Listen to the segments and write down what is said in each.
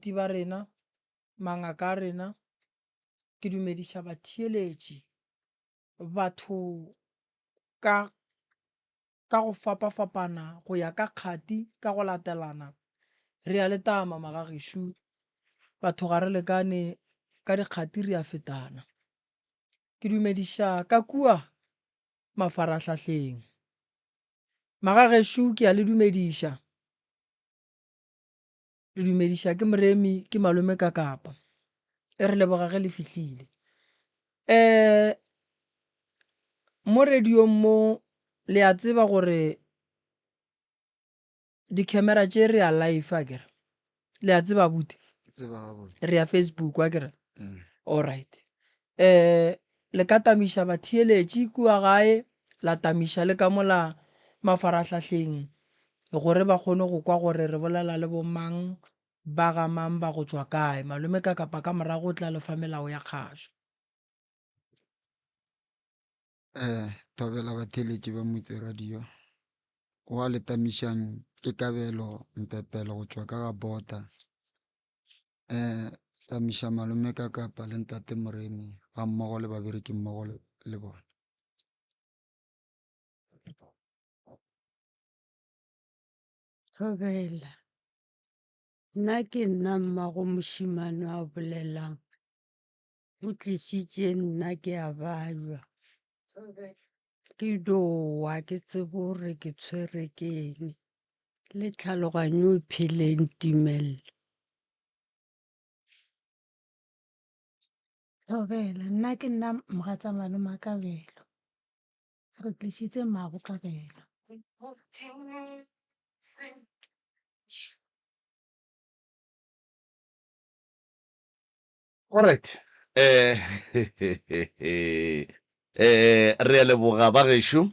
baruti ba rena, mangaka a rena, ke dumediša batheeletši, batho ka go fapafapana go ya ka kgati ka go latelana. Re a letama magagešo, batho ga re lekane ka dikgati re a fetana. Ke dumediša ka kua mafarahlahleng. Magagešo ke a le dumediša. Le dumediša ke moremi ke malome ka kapa. E re leboga ge le fihlile. Mo radiong mo le a tseba gore di-camera tše re a live a kere. Le a tseba bute. Re ya Facebook wa kere. All right. Le ka tamiša batheeletši kua gae, la tamiša le ka mola mafarahlahleng gore ba kgone go kwa gore re bolela le bo mang ba ga mang ba go tšwa kae. Malome ka kapa ka morago o tla lefa melao ya kgašo. Thobela batheeletši ba Motse Radio. Wa le tamišang ke Kabelo Mpepelo go tšwa ka ga bota. Tamiša malome ka kapa le ntate Moremi ga mmogo le babereki mmogo le bona. Thobela, nna ke nna mmago mošimane a bolelang, o tlišitše nna ke a bajwa. Ke doa ke tsebe gore ke tshwere ke eng, le tlhaloganyo o pheleng Timelo. Thobela, nna ke nna mogatsa malome a Kabelo. Re tlišitše Mmago Kabelo. Alright. Re a leboga bagešo.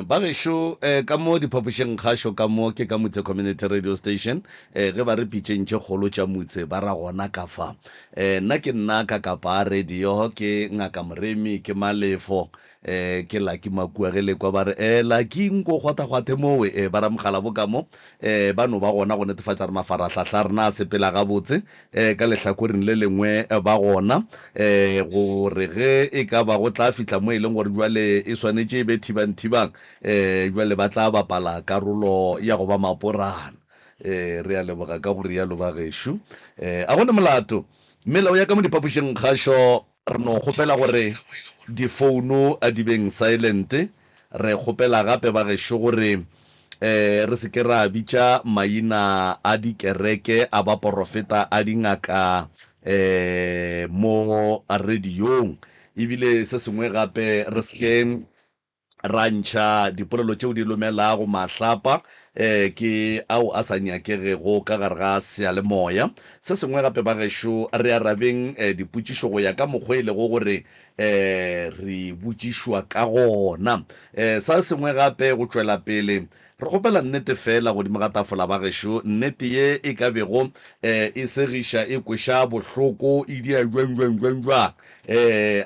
Bagešo ka mo diphapošeng kgašo ka mo ke ka Motse Community Radio Station, ge ba re pitšentše kgolo tša Motse ba ra gona ka fa. Nna ke nna ka kapa radio ke ngaka Moremi ke Malefo. Ke Lucky Makua ge le kwa ba re Lucky nko kgwata mowe ba ra mogala bo ka mo ba no ba gona go netefatša re mafarahlahla rena a sepela gabotse ka lehlakoreng le lengwe ba gona gore ge e ka ba go tla fitla mo e leng gore jwale e swanetše e be thibang jwale ba tla bapala karolo ya go ba maporana. Re a leboga ka gore ya lo ba gešo a gone molato melao ya ka mo diphapošeng kgašo re no kgopela gore difounu a di beng silent. Re kgopela gape ba gešo gore re se ke ra bitša maina a dikereke a ba porofeta a dingaka mo radiong, ebile se sengwe gape re se ke ra ntšha dipolelo tšeo di lomelago mahlapa ke ao a sa nyakegego ka gare ga seyalemoya. Se sengwe gape ba gešo re arabeng dipotšišo go ya ka mokgwa e lego gore re botšišwa ka gona. Sa sengwe gape go tšwela pele re kgopela nnete fela godimo ga tafola ba gešo, nnete ye e ka bego e segiša e kweša bohloko e dia jwang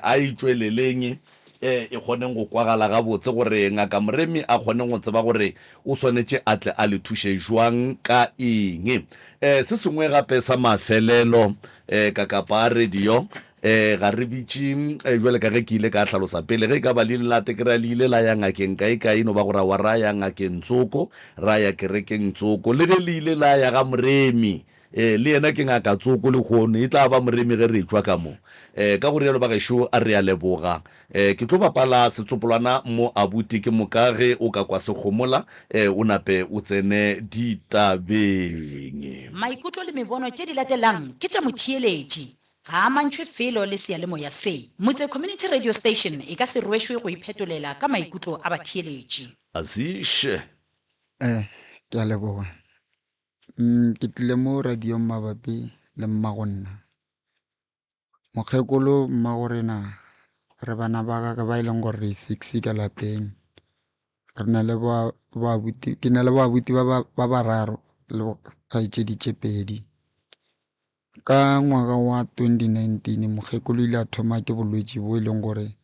a e tšweleleng e kgoneng go kwagala gabotse gore ngaka Moremi a kgoneng go tseba gore o swanetše a tle a le thuše jwang ka eng. Se sengwe gape sa mafelelo ka kapa radio ga re bitše jwale ka ge ke ile ka hlalosa pele ge ka ba le late ke ra le ile la ya ngakeng kae no ba gore wa ra ya ngakeng Tsoko, ra ya kerekeng Tsoko, le ge le ile la ya ga Moremi le yena ke ngaka Tsoko le kgone e tla ba Moremi ge re tšwa ka mo. Ka gore yalo ba gešo a re a leboga. Ke tlo bapala setsopolwana mo abuti ke mokage o ka kwa sekgomola o nape o tsene ditabeng. Maikutlo le mebono tše di latelang ke tša motheeletši ga a mantšhwe felo le seyalemoya se. Motse Community Radio Station e ka se rwešwe go iphetolela ka maikutlo a batheeletši. Aziše Ke a leboga. Ke tlile mo radio mabapi le mmagonna mokgekolo mmagorena re bana ba ka ba e leng gore re 6 ka lapeng. Re na le ke na le babuti ba bararo le kgaetšedi tše pedi. Ka ngwaga wa 2019 mokgekolo ile a thoma ke bolwetši bo e leng gore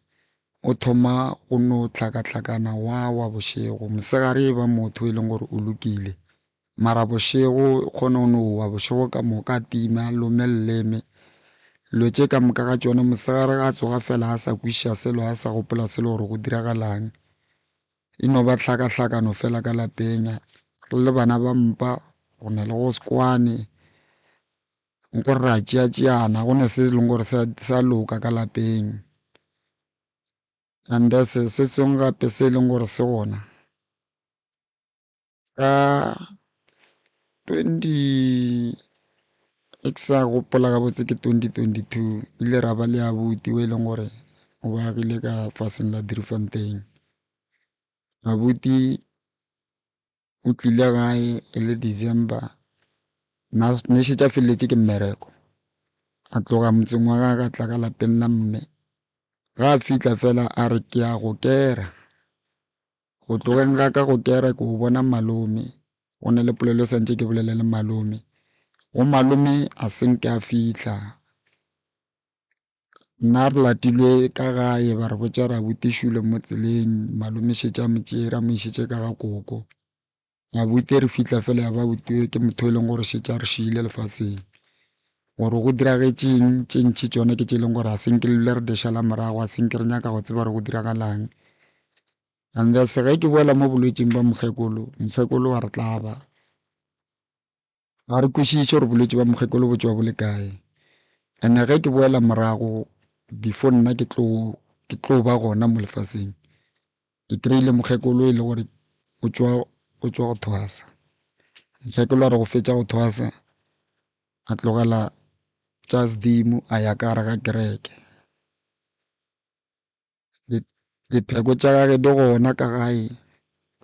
o thoma go no tlhakatlhakana wa bošego mosegare e ba motho e leng gore o lokile mara bošego kgone o nowa bošego ka moka tima lome lleme lo tše ka moka ga tšona mosegare ga tsoga fela a sa kwiša selo a sa gopola selo gore go diragalang e no ba hlakahlakano fela ka lapeng le bana ba mpa go na le go sekwane nko re ra tšeatšeana go ne se e leng gore sa loka ka lapeng and se sengwe gape se e leng gore se gona ka 20 ke sa gopola ga botse ke 2022 ile ra ba le abuti o e leng gore o bagile ka faseng la Driefontein. Abuti o tlile gae e le December ne šetša feleletše ke mmereko a tloga motseng wa ka tla ka lapeng la mme ga a fitla fela a re ke ya go kera go tlogeng ga ka go kera ke o bona malome go ne le polelo santše ke bolele le malome go malome a senke a fitla nna re latilwe ka gae ba re botša ra botešule mo tseleng malome šetša motšere a mo išetše ka ga koko abuti re fitla fela ya ba butiwe ke motho e leng gore šetša re šiile lefaseng gore go diragetšeng tše ntšhi tšona ke tše e leng gore a senke le re dešala morago a senke re nyaka go tseba re go diragalang and se ge ke boela mo bolwetseng ba mokgekolo wa re tlaba ga re kwešiše gore bolwetse ba mokgekolo bo tšwa bo le kae ande ge ke boela morago before nna ke tlo ba gona mo lefaseng ke kry-ile mokgekolo e le gore o tšwa go thwasa mokgekolo a re go fetša go thwasa a tlogela tša sedimo a ya ka gare ga kereke dipheko tša gage di gona ka gae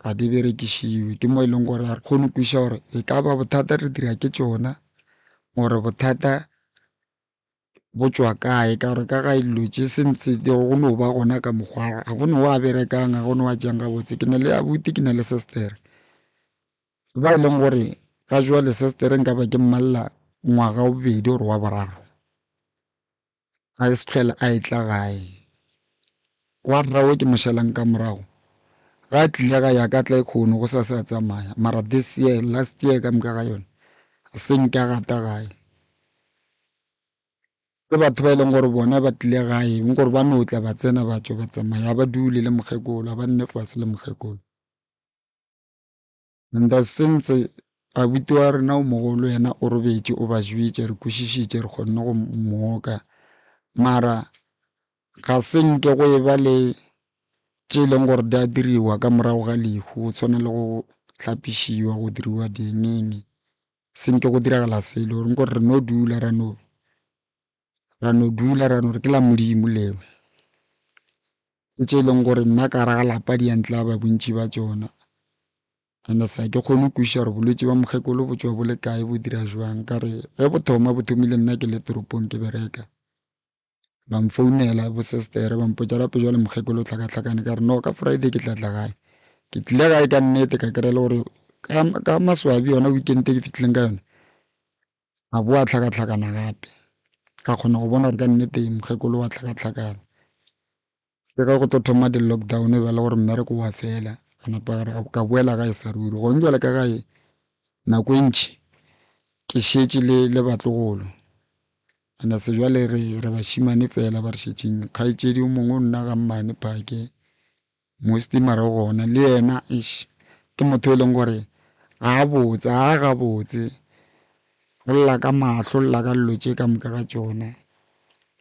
ga di berekišiwe ke mo e leng gore a re kgone kweša gore e ka ba bothata re dira ke tšona gore bothata bo tšwa kae ka gore ka gae dilo tše sentse go no ba gona ka mokgwa ga go ne wa berekang ga go ne wa tšeang ga botse ke ne le abuti ke ne le sestere ba e leng gore ga jwale sestere nka ba ke mmalla ngwaga o bobedi gore wa boraro a se tlhele a e tla gae wa rrago ke mošalang ka morago ga a tlile ga ya ka tla e kgone go sa tsamaya mara this year last year ka moka ga yone a senke a gata gae ke batho ba e leng gore bona ba tlile gae beng gore ba no tla ba tsena batho ba tsamaya ba dule le mokgekolo ba nne fatshe le mokgekolo nda sentse abuti wa rena o mogolo yena o robetše o ba jwetše re kwešišitše re kgonne go mooka mara ga senke go e ba le tše e leng gore di a diriwa ka morago ga lehu go tshwana le go hlapišiwa go diriwa dieneng senke go diragala selo re nkore re no dula ra no re ke la modimo leo ke tše e leng gore nna ka raga lapa di antla ba bontši ba tšona ande sa ke kgone go kweša gore bolwetse ba mokgekolo bo tšwa bo le kae bo dira jwang ka re ge bo thomile nna ke le toropong ke bereka ba mfounela bo sestere ba mpotša gape jwale mokgekolo hlakahlakane ka re no ka Friday ke tla gae ke tlile gae ka nnete ka kry-a le gore ka maswabi yona weekend ke fitlhileng ka yone a boa hlakahlakana gape ka kgona go bona gore ka nnete mokgekolo wa hlakahlakana ke ga go tlo thoma di-lockdown ba le gore mmereko wa fela ka boela gae sa ruri gone jwale ka gae nako e ntšhi ke šetše le batlogolo ande se jwale re bašimane fela ba re šetšeng kgaetšedi o mongwe o nna ga mmane phake mo steamara gona le yena ke motho e leng gore ga gabotse go lla ka mahlo lla ka dilo tše ka moka ga tšona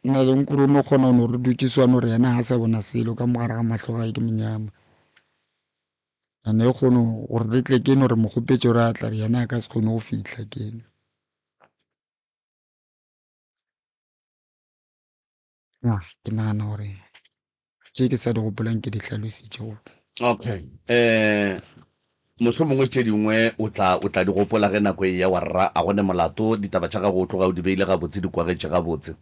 nna le nkuru no kgona go no re dutše swane gore yena ga sa bona selo ka mogare ga mahlo gae ke monyama ane e kgone gore re tle ke no re mokgopetše gore a tla re yena a ka se kgone go fitlha kene ke nagana gore tše ke sa di gopolang ke di tlhalositše go okay moso mongwe tše dingwe o tla di gopola ge nako e ya wa rra a gone molato ditaba tša gago o tloga o di beile gabotse di kwagetše gabotse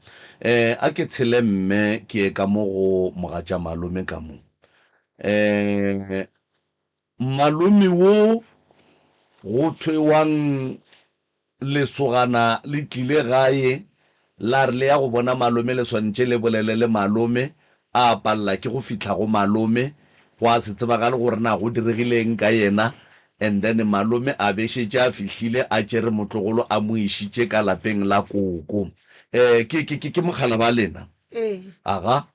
a ke tshele mme ke ye ka mo go mogatša malome ka mo malome wo go thwewang lesogana le tlile gae la re le ya go bona malome le swantše le bolele le malome a palela ke go fitlha go malome go a se tsebagale gore na go diregileng ka yena and then malome a bešetše a fihlile a tšere motlogolo a mo išitše ka lapeng la koko. Ke mogala ba lena aga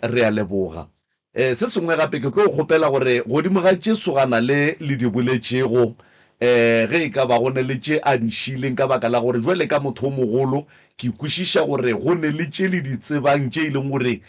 re a leboga. Se sengwe gape ke tlo kgopela gore godimo ga tše sogana le di boletšego ge e ka ba go ne le tše a di šileng ka baka la gore jwale ka motho o mogolo ke kwešiša gore go ne le tše le di tsebang tše e leng gore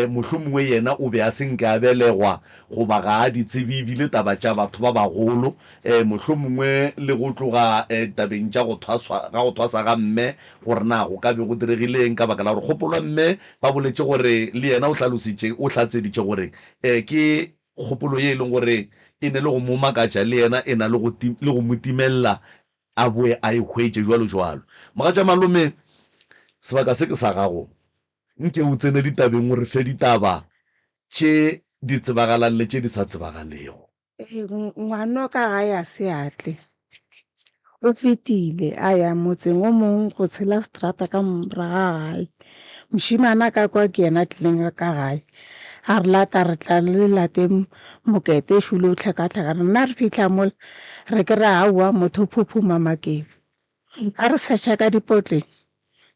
mohlomongwe yena o be a senke a belegwa goba ga a di tsebe ebile taba tša batho ba bagolo mohlomongwe le go tloga tabeng tša go thwasa ga mme gore na go ka be go diregileng ka baka la gore kgopolwa mme ba boletše gore le yena o hlatseditše gore ke kgopolo ye e leng gore e ne le go mo makatša le yena e na le go motimelela a boe a e hwetše jwalo. Mogatša malome sebaka se ke sa gago nke o tsene ditabeng gore fe ditaba tše di tsebagalang le tše di sa tsebagalego. Ngwana ka ga ya seatle o fetile a ya motseng o mongwe go tshela strata ka moraga gae. Mošimana ka kwa ke yena tlileng ka gae a re lata re tla le lateng mokete šulo o tlhakatlhakana. Nna re fitlha mola re ke re aowa motho o phuphuma makebe a re search-a ka dipotleng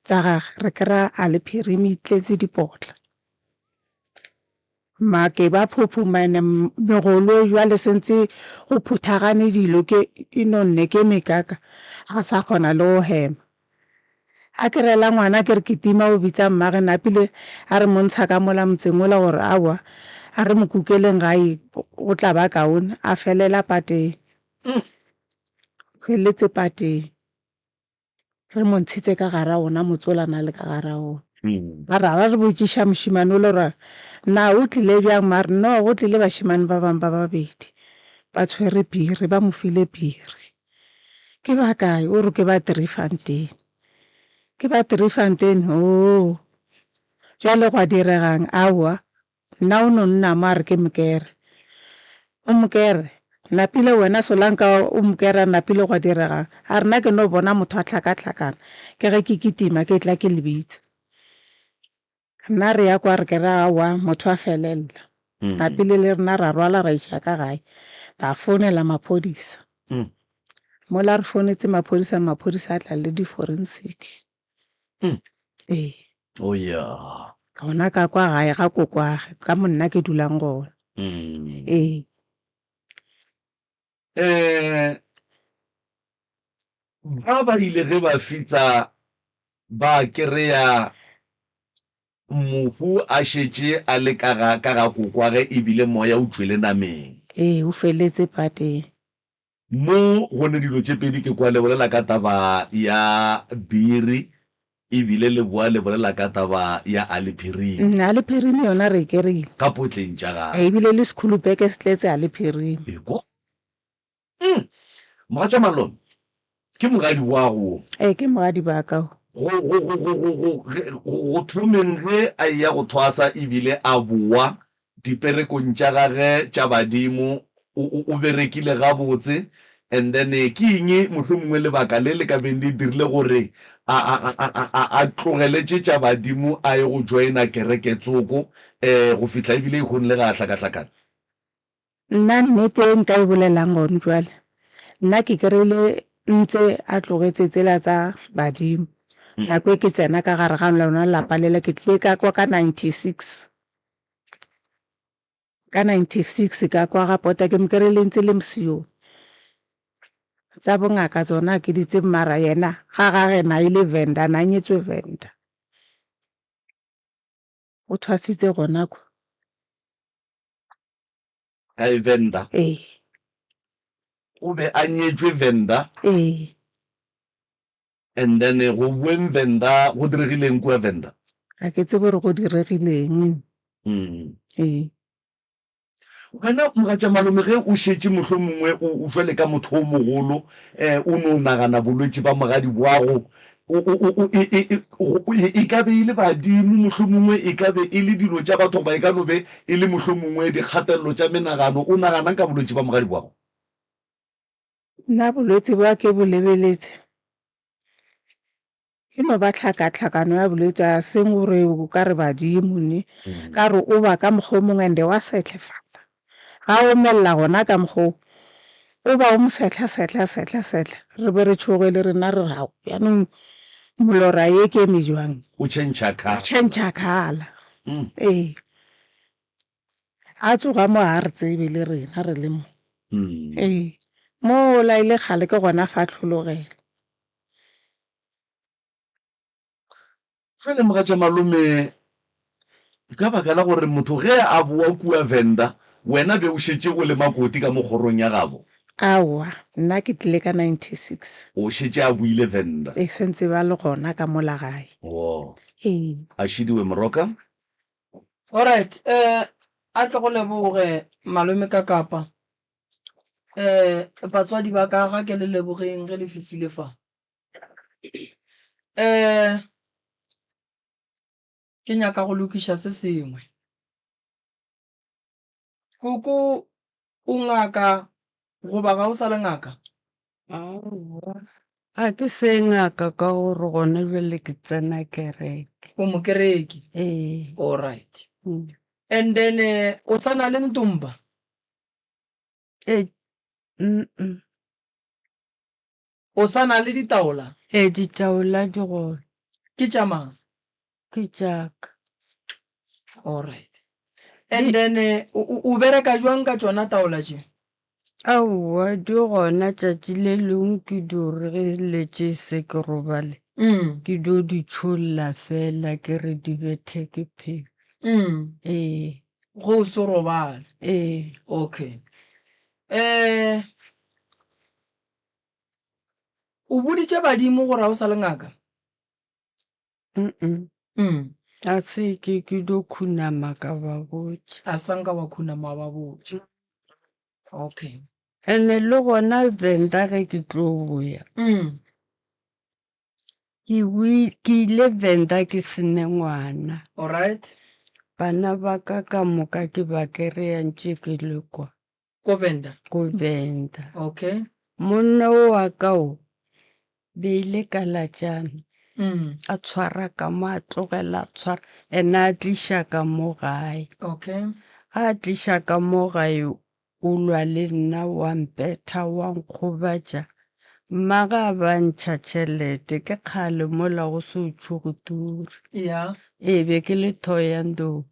tsa gage re ke ra a le phirimi tletse dipotla makebe a phuphumane megolo jwale sentse go phuthagane dilo ke e nonne ke mekaka a sa kgona le go hema. A ke rela ngwana ke re ke tima o bitsa mmage napile a re montsha ka mola motseng ola gore aowa a re mokukeleng gae o tla ba kaone a felela pateng feletse pateng re montshitse ka gara ona motsolana le ka gara ona. Ra re botšiša mošimane o le gore na o tlile bjang mare no go tlile bašimane ba bangwe ba babedi ba tshwere phiri ba mo file phiri. Ke ba kae o re ke ba Driefontein. Ke ba Driefontein o jwale go a diregang aowa nna o no nna mo a re ke mokere o mokere napile wena solanka o mokere napile go a diregang a rena ke no bona motho a tlhakatlhakana ke ge ke kitima ke tla ke lebitse nna re ya kwa re ke ra aowa motho a felelela napile le rena ra rwala ra iša ka gae ra founela maphodisa mola re founetse maphodisa a tla le di-forensic. Oh ya ka ona ka kwa gae ga kokwage ka monna ke dulang gona. ba ile ge ba fitsa ba kereya mofu a šetše a le ka ga kokwage ebile moya o tšwele nameng o feletse pateng mo go ne dilo tše pedi ke kwa le bolela ka taba ya biri ebile le boa le bolela ka taba ya Alephirim. Alephirim yona re kerile ka potleng tša gagwe ebile le sekhulupeke se tletse Alephirim. Mogatša malome ke mogadi wa go ke mogadi ba ka go thomeng ge a ya go thwasa ebile a boa diperekong tša gage tša badimo o berekile gabotse and then ke eng mohlomongwe lebaka le le ka beng di dirile gore a tlogeletše tša badimo a ye go joina kereke tsoko go fihla ebile e kgone le ga a hlakahlakana. Nna nnete nka e bolelang gone jwale nna ke kereile ntse a tlogetse tsela tsa badimo nako e ke tsena ka gare ga lona lapa lela ke tlile ka kwa ka 96 ka kwa ga pota ke mkereile ntse le msio tsa bongaka tsona ke ditse mara yena ga gage na ile venda na nyetswe venda o thwasitse gona kwa a venda o be a nyetswe venda and then go buen venda go diregileng kwa venda a ke tsebe gore go diregileng. wena mogatša malome ge o šetše mohlomongwe o jwale ka motho o mogolo o no nagana bolwetši ba mogadi boago e ka be e le badimo mohlomongwe e ka be e le dilo tša batho ba e ka no be e le mohlomongwe dikgatelelo tša menagano o nagana ka bolwetši ba mogadi boago. Nna bolwetši boa ke bo lebeletse e no ba tlhakatlhakano ya bolwetši a seng gore o ka re badimo ne ka re o ba ka mokgwa o mongwe ende wa setlhefa ga o melela gona ka mokgwa o ba o mo setla re be re tshogele rena re rao yaanong molora ye ke eme jwang o change ka change khala ee a tsoga mo a re tsebe le rena re le mo ee mo o laile kgale ke gona fa tlhologela jale mogatša malome ka baka la gore motho ge a boa kua Venda wena be o šetše o le makoti ka mo kgorong ya gabo aowa nna ke tlile ka 96 o šetše a buile Venda e sentse ba le gona ka mola gae ee a šidiwe moroka alright a tle go leboge malome ka kapa batswadi ba ka ga ke le lebogeng ge le fihlile fa ke nyaka go lokiša se sengwe koko o ngaka goba ga o sa le ngaka a ke se ngaka ka gore gona jwale ke tsena kereke o mo kereki ee alright and then o sana le ntumba o sana le ditaola ditaola di gona ke tša mang ke jaaka alright and then o bereka jwang ka tšona taola tše aowa di gona tšatši le lengwe ke di oregeletše se ke robale ke dio di tšholla fela ke re di bethe ke pheo ee go se robale ee okay o boditše badimo gore o sa le ngaka a se ke dio khunama ka ba botse a sanka wa khunama ba botse okay ene le gona Venda ge ke tlo boya ke ile Venda ke sene ngwana alright bana ba ka moka ke ba kereya ntše ke le kwa ko Venda ko Venda okay monna wa ka o beile ka latšana a tshwara ka mo a tlogela tshwara ene a tliša ka mo gae okay a tliša ka mo gae o lwa le nna wa mpetha wa nkgobatša mmaga a ba ntšha tšhelete ke kgale mola go se o tšhogoturi ya e be ke le thoyando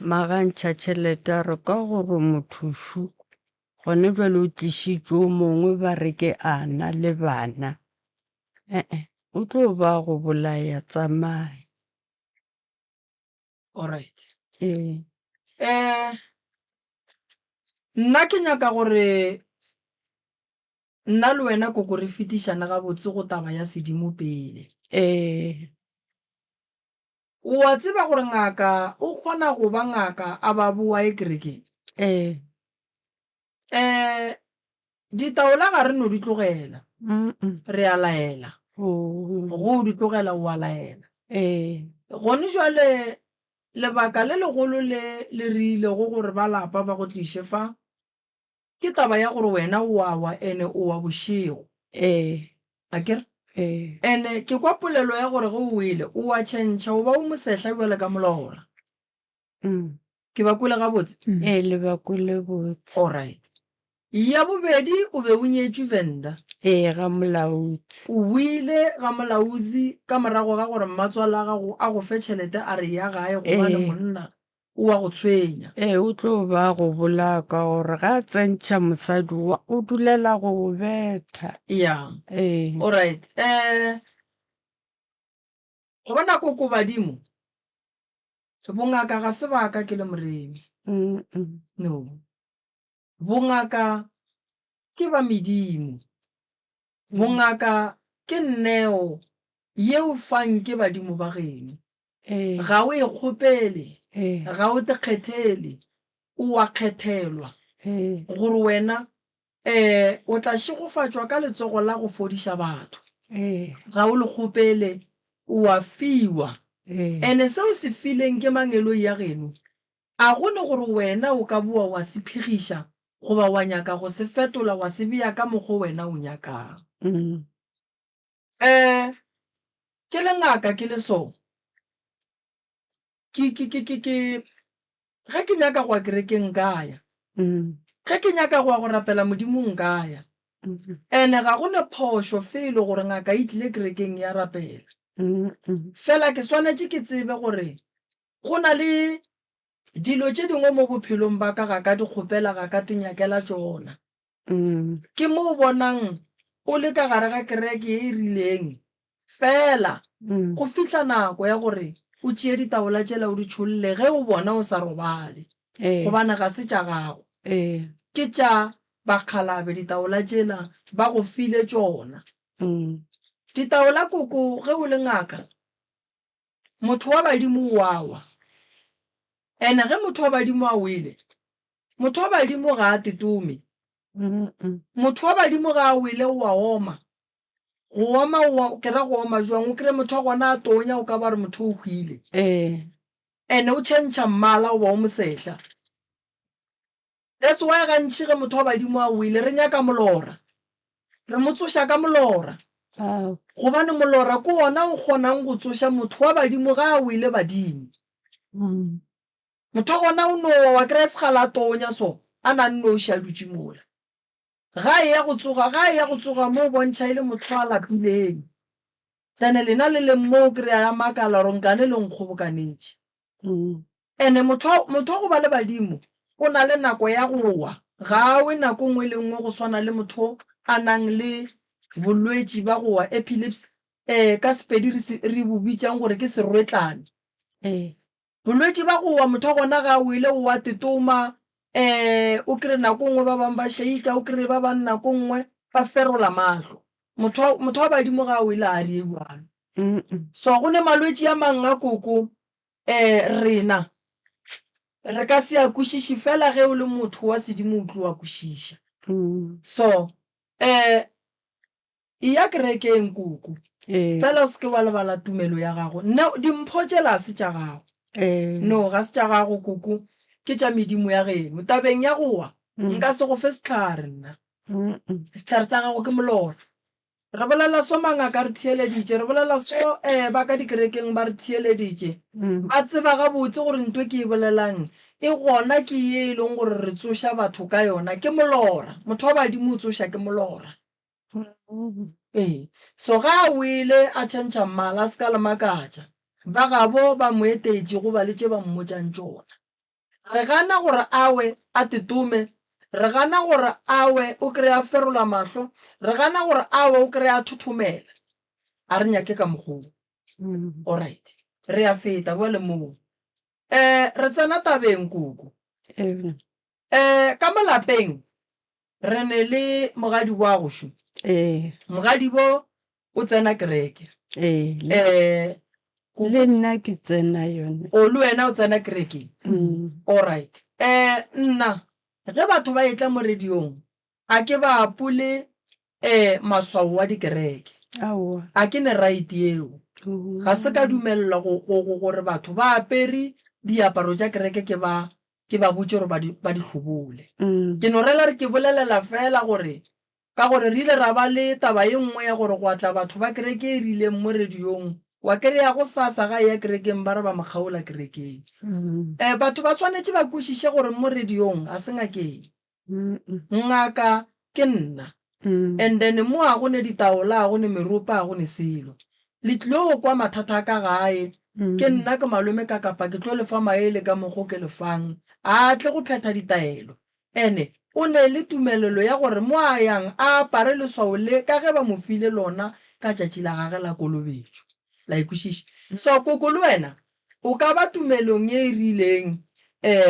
mmaga ntšha tšhelete a re ka gore mothušu gone jwale o tlišitše o mongwe ba re ke ana le bana o tlo ba go bolaya tsamaye alright ee nna ke nyaka gore nna le wena koko re fetišana gabotse go taba ya sedimo pele o a tseba gore ngaka o kgona go ba ngaka a ba boa e kerekeng ditaola ga re no di tlogela re a laela go di tlogela o a laela gone jwale lebaka le legolo le rile go gore ba lapa ba go tliše fa ke taba ya gore wena o wa ene o wa bošego a kere ene ke kwa polelo ya gore ge o ile o wa tšhentšha o ba o mosehla jwale ka molora ke ba kwele gabotse le ba kwele botse alright ya bobedi o be o nyetšwe Venda ga molaodi o buile ga molaodi ka morago ga gore mmatswala a gago a go fe tšhelete a re ya gae go ba le monna o wa go tshwenya o tlo ba go bolaka gore ga tsentšha mosadi o dulela go go betha ya alright go bona koko badimo bongaka ga se baka ke le moremi no bongaka ke ba medimo bongaka ke nneo yeo fang ke badimo ba geno ga o e kgopele ga o te kgethele o a kgethelwa gore wena o tla šigofatšwa ka letsogo la go fodiša batho ga o le kgopele o a fiwa ene seo se fileng ke mangeloi ya geno a gone gore wena o ka bua wa se phigiša goba wa nyaka go se fetola wa se bea ka mokgwa wena o nyakang ke le ngaka ke le so ge ke nyaka go kerekeng kaya ge ke nyaka go ya go rapela modimo nkaya ene ga go ne phošo fele gore ngaka e tlile kerekeng ya rapela fela ke swanetse ke tsebe gore go na le dilo tše dingwe mo bophelong ba ka ga ka di kgopela ga ka tenyakela tsona ke mo o bonang o le ka gare ga kereke e e rileng fela go fihla nako ya gore o tšee ditaola tšela o di tšholle ge o bona o sa robale gobane ga se tša gago ke tša bakgalabe ditaola tšela ba go file tšona ditaola koko ge o le ngaka motho wa badimo wawa ene ge motho wa badimo a wele motho wa badimo ga a tetome motho wa badimo ga a wele o a oma go oma ke ra go oma jwang o kry motho wa gona a tonya o ka ba re motho o hwile ene o tšhentšha mmala o ba o mosehla that's why gantši ge motho wa badimo a wele re nyaka molora re mo tsoša ka molora gobane molora ke ona o kgonang go tsoša motho wa badimo ga a wele badimo motho wa gona o nowa wa kry segala a tonya so a na nno o šadutše mola ga e ya go tsoga mo o bontšha e le motho a lapileng then lena le leng mo o kry-a ya makala ronkane le nkgobokanetše ene motho wa go ba le badimo o na le nako ya go wa ga we nako nngwe le nngwe go swana le motho a nang le bolwetši ba go wa epilepsy ka Sepedi re bo bitšang gore ke serwetlane bolwetši ba go wa motho wa gona ga o ile o wa tetoma o kry nako nngwe ba bang ba shaika o kry ba bang nako nngwe ba ferola mahlo motho wa badimo ga o ile a re jwalo so go ne malwetši a mangwe a koko rena re ka se a kwešiše fela ge o le motho wa sedimo o tlo wa kwešiša so ya kerekeng koko fela o se ke wa lebala tumelo ya gago dimpho tšela se tša gago no ga se tša gago koko ke tša medimo ya geno tabeng ya gowa nka se go fe setlhare nna setlhare sa gago ke molora re bolela so mangaka re theeleditše re bolela so ba ka dikerekeng ba re theeleditše ba tseba gabotse gore ntwe ke e bolelang e gona ke ye e leng gore re tsoša batho ka yona ke molora motho wa badimo o tsoša ke molora so ga a wele a tšhentšha mmala a se ka le makatša ba gabo ba mo etetše go ba le tše ba mmotšang tšona re gana gore awe a tetome re gana gore awe o kry-a ferola mahlo re gana gore awe o kry-a thothomela a re nyake ka mogolo alright re a feta bjale moo re tsena tabeng koko ka malapeng re ne le mogadi wa gošo mogadi bo o tsena kereke le nna ke tsena yone o le wena o tsena kerekeng alright nna ge batho ba etla mo radiong a ke ba apole maswao wa dikereke a ke ne right eo ga se ka dumelelwa gore batho ba apere diaparo tša kereke ke ba botse gore ba di hlobole ke no rela re ke bolelela fela gore ka gore re ile ra ba le taba ye nngwe ya gore go atla batho ba kereke e rileng mo radiong wa kry-a go sasa ga ya kerekeng ba re ba mokgaola kerekeng batho ba swanetše ba kwešiše gore mo radiong a se ngakeng ngaka ke nna and then mo a go ne ditaola a go ne meropa a go ne selo le tlilo kwa mathata ka gae ke nna ke malome ka kapa ke tlo lefa maele ka mogo ke lefang a tle go phetha ditaelo ene o ne le tumelelo ya gore mo a yang a apare leswao le ka ge ba mo file lona ka tšatši la gage la kolobetšo la ikwešiše so koko le wena o ka ba tumelong ye e rileng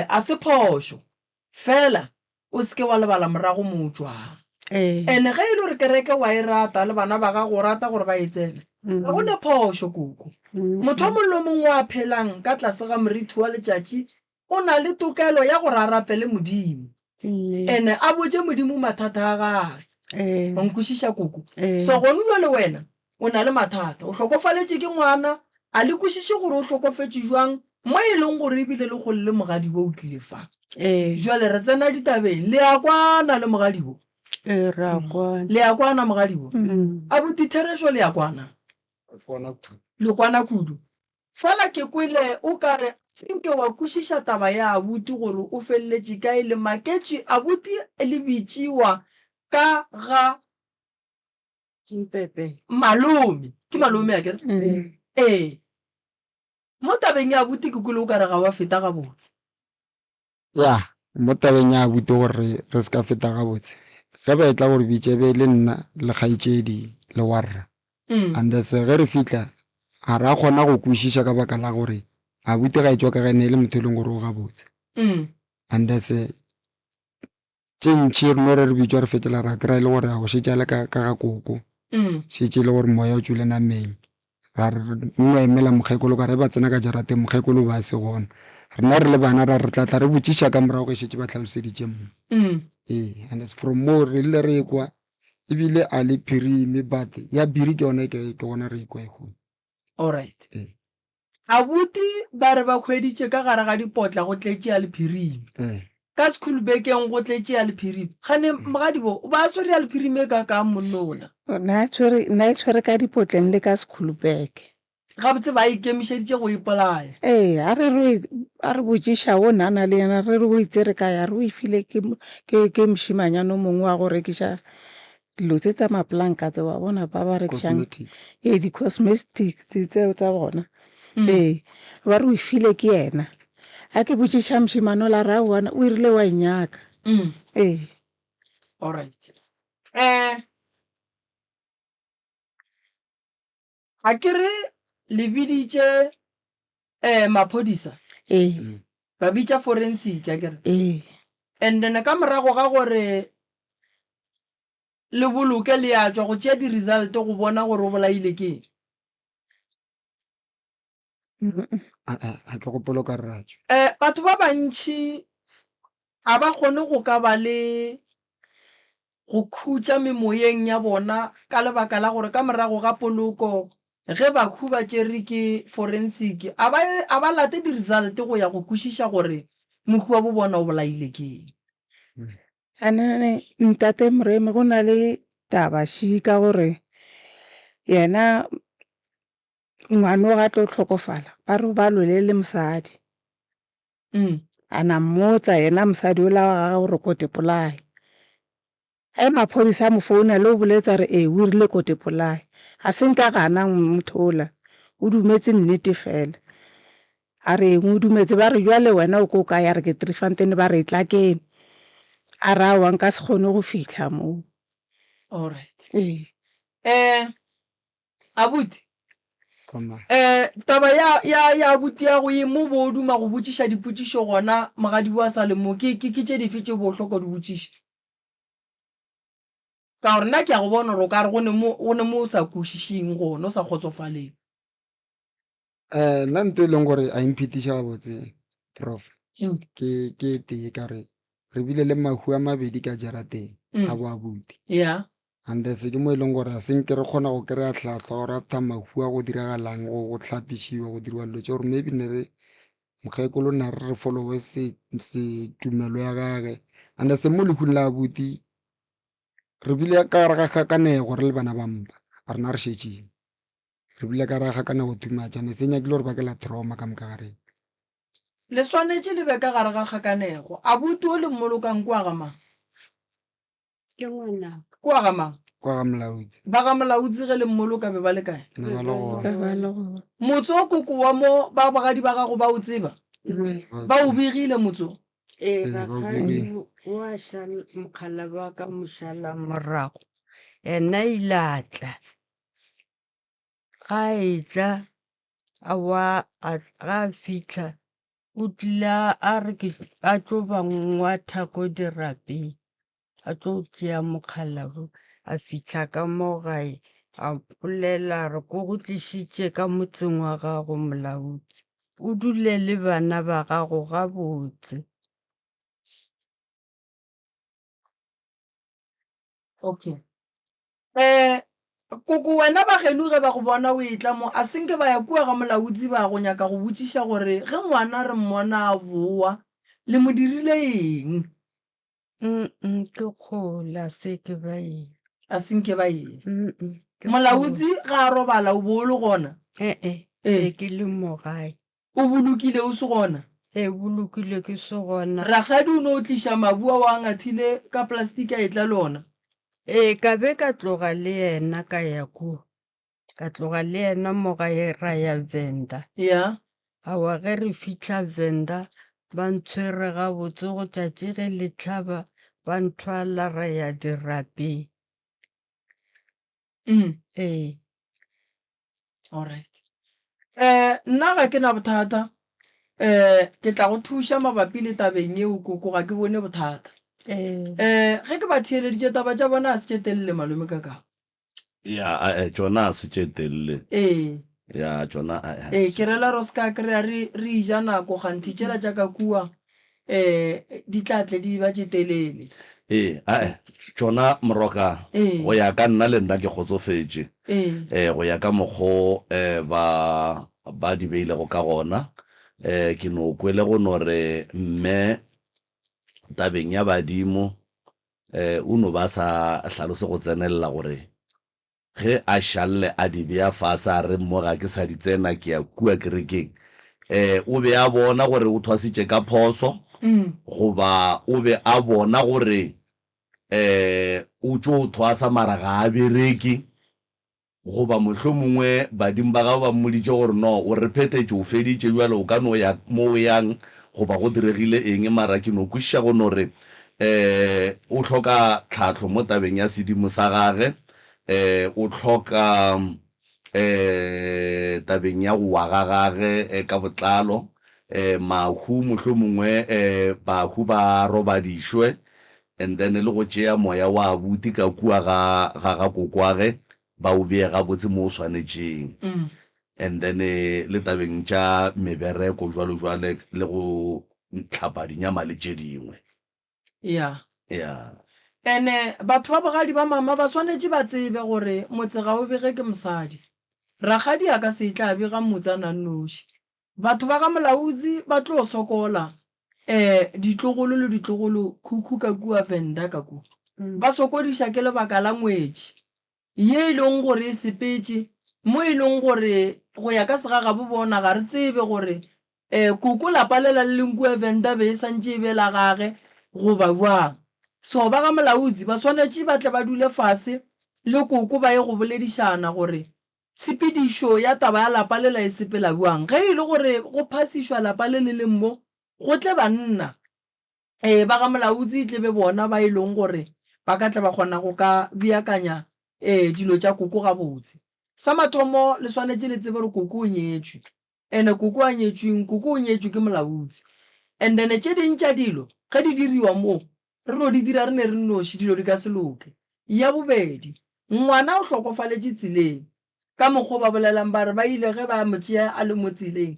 a se phošo fela o se ke wa lebala morago mo o tšwang ene ge e le gore kereke wa e rata le bana ba gago rata gore ba e tsene ga go ne phošo koko motho o mongwe le mongwe a phelang ka tlase ga moriti wa letšatši o na le tokelo ya gore a rapele modimo ene a botse modimo mathata a gage o nkwešiša koko so gone jo le wena o na le mathata o hlokofaletše ke ngwana a le kwešiše gore o hlokofetše jwang mo e leng gore ebile le kgole le mogadi bo o tlile fa jwale re tsena ditabeng le ya kwana le mogadi bo le ya kwana mogadi bo a botitherešo le ya kwana le kwana kudu fela ke kwele o kare senke wa kwešiša taba ya abuti gore o feleletše kae le maketše abuti le bitšiwa ka ga malome ke malome a kere mo tabeng ya abuti ke kole o ka re ga wa feta gabotse ya mo tabeng ya abuti gore re se ka feta gabotse ge ba etla gore bitše be le nna le kgaetšedi le warra and se ge re fitlha ga ra kgona go kwešiša ka baka la gore abuti ga e tswa ka ge ne e le motho e leng gore o gabotse and se tše ntšhi reno re bitswa re fetela ra kry-a le gore a go šetše le ka ga koko šetše le gore moya o tswile nameng ra re nno emela mokgekolo ka re ba tsena ka jarateng mokgekolo ba se gona rena re le bana ra re tlatla re botšiša ka morago ge šetše ba tlhaloseditše mo and from mo re ile re ekwa ebile a le phirime but ya biri ke yone ke gona re ekwa e kgone alright abuti ba re ba kgweditše ka gare ga dipotla go tletše ya lephirime ka sekhulubekeng go tletše ya lephirime gane mogadibo ba swere ya lephirime ka monnona na e tshwere ka dipotleng le ka sekhulubeke gabotse ba ikemišeditše go ipolaya a re botšiša o nana le yena re o itse re ka ya re o ifile ke mošimanyano mongwe wa go rekiša dilo tse tsa mapolanka tse wa bona ba ba rekišang di-cosmetics tseo tsa bona ba re o ifile ke yena a ke botšiša mošimano la ra o irile wa inyaka alright ga ke re le biditše maphodisa ba bitša forensic a kere and then ka morago ga gore le boloke le ya tswa go tšea di-result go bona gore o bolaile ke a ke gopolo ka ratso batho ba bantšhi ga ba kgone go ka ba le go khutša memoyeng ya bona ka lebaka la gore ka morago ga poloko ge bakhu ba tšere ke forensic a ba late di-result go ya go kwešiša gore mokhu wa bo bona o bolaile ke anene ntate Moremi go na le tabaši ka gore yena ngwane o ga tlo tlhokofala ba re ba lolele mosadi a na mmotsa yena mosadi o la ga gore kote polai ge maphodisa mo founa le o boletsa re o irile kote polai ga se nka gana mothola o dumetse nnete fela a re eng o dumetse ba re jwale wena o ko ka ya re ke trifantene ba re tla kene a ra wa nka se kgone go fitlha moo alright abuti taba ya abuti ya go ye mo bo duma go botšiša dipotšišo gona mogadi wa sa le mo ke tše dife tše bohloko di botšiša ka gore nna ke ya go bona gore o ka re go ne mo o sa kwešišing gona o sa kgotsofaleng nna nto e leng gore a imphetiša gabotse prof ke tee ka re re bile le mahu a mabedi ka jarateng a bo abuti and se ke mo e leng gore a senke re kgona go kry-a tlhatlhwa gore after mahu a go diragalang go tlhapišiwa go diriwa dilo tse gore maybe ne re mokgekolo na re followe se tumelo ya gage and se mo lehung la abuti re bile ka gare ga kgakanego re le bana ba mpa a rena re šetšeng re bile ka gare ga kgakanego tumatšane se nyakile gore ba ke la trauma ka moka gareng le swanetše le be ka gare ga kgakanego abuti o le mmolokang kwa gamang ke ngwana kwa gamang kwa ga molautsi ba ga molautsi ge le mmoloka be ba le kae ne ba le gona motse o koko wa mo ba bagadi ba gago ba o tseba ba o begile motso rakgadi wa šala mokgala ba ka mošala morago ena ile a tla ga e tla ga fitlha o tlile a re a tlo ba ngwatha ko dirapeng a tlo tšea mokgalabo a fitlha ka mo gae a polela re ko go tlišitše ka motseng wa gago molaodi o dule le bana ba gago gabotse okay koko wena ba geno ge ba go bona o e tla mo a senke ba ya kua ga molaodi ba go nyaka go botšiša gore ge ngwana re mmona a boa le mo dirile eng ke kgola se ke ba eng a senke ba eng molaodi ga a robala o bo le gona be ke le mo gae o bolokile o se gona e bolokile ke se gona ragadi o ne o tliša mabua wa ngathile ka plastic a etla le ona ka be ka tloga le yena ka ya ko ka tloga le yena mo gae ra ya Venda ya awa ge re fitlha Venda ba ntshwere gabotse go tšatši ge le tlhaba ba nthwala ra ya dirapeng alright nna ga ke na bothata ke tla go thuša mabapi le tabeng eo koko ga ke bone bothata ge ke ba theeleditše taba tša bona a se tšetelele malome ka kago ya tsona a se tšetelele ya tsona ke rela ro se ka kry-a re ija nako gantši tšela jaaka kua di tlatle di ba tšetelele tsona moroka go ya ka nna le nna ke kgotsofetše go ya ka mokgo ba di beilego ka gona ke no kwele go no re mme tabeng ya badimo o no ba sa hlalose go tsenelela gore ge a šalle a di bea fase a re mo ga ke sa di tsena ke ya kua kerekeng o be a bona gore o thwasitše ka phoso goba o be a bona gore o tšo thwasa mara ga a bereke goba mohlho mongwe badimo ba gago ba mmoditše gore no o re phethetše o feditše jale o ka no ya mo o yang goba go diregile eng mara ke no kwešiša go no re o hloka tlhatlho mo tabeng ya sedimo sa gage o hloka tabeng ya go wa ga gage ka botlalo mahu mohlho mongwe bahu ba robadišwe and then le go tšea moya wa abuti ka kua ga kokwage ba o bee gabotse mo o swanetšeng and then le tabeng tša mebereko jwale le go tlhapa dinyama le tše dingwe ya ene batho ba bogadi ba mama ba swanetše ba tsebe gore motse ga o bege ke mosadi ragadi a ka se tla bega motsana noši batho ba ga molautsi ba tlo sokola ditlogolo le ditlogolo khukhu ka kua Venda ka kua ba sokodiša ke lebaka la ngwetši ye e leng gore e sepetše mo e leng gore go ya ka sega ga bo bona ga re tsebe gore koko lapa le la leng kua Venda be e santše e be la gage goba jwang so ba ga molautsi ba swanetše ba tle ba dule fase le koko ba ye go boledišana gore tshepedišo ya taba ya lapa le la e sepela jwang ge e le gore go phasišwa lapa le le leng mo go tle banna ba ga molautsi e tle be bona ba e leng gore ba ka tle ba kgona go ka beakanya dilo tša koko gabotse sa mathomo le swanetše le tsebe gore koko o nyetšwe ene koko a nyetšweng koko o nyetšwe ke molautsi and then tše dintša dilo ge di diriwa mo re no di dira re ne re noši dilo di ka se loke ya bobedi ngwana o hlokofaletše tseleng ka mokgwa ba bolelang ba re ba ile ge ba motšea a le mo tseleng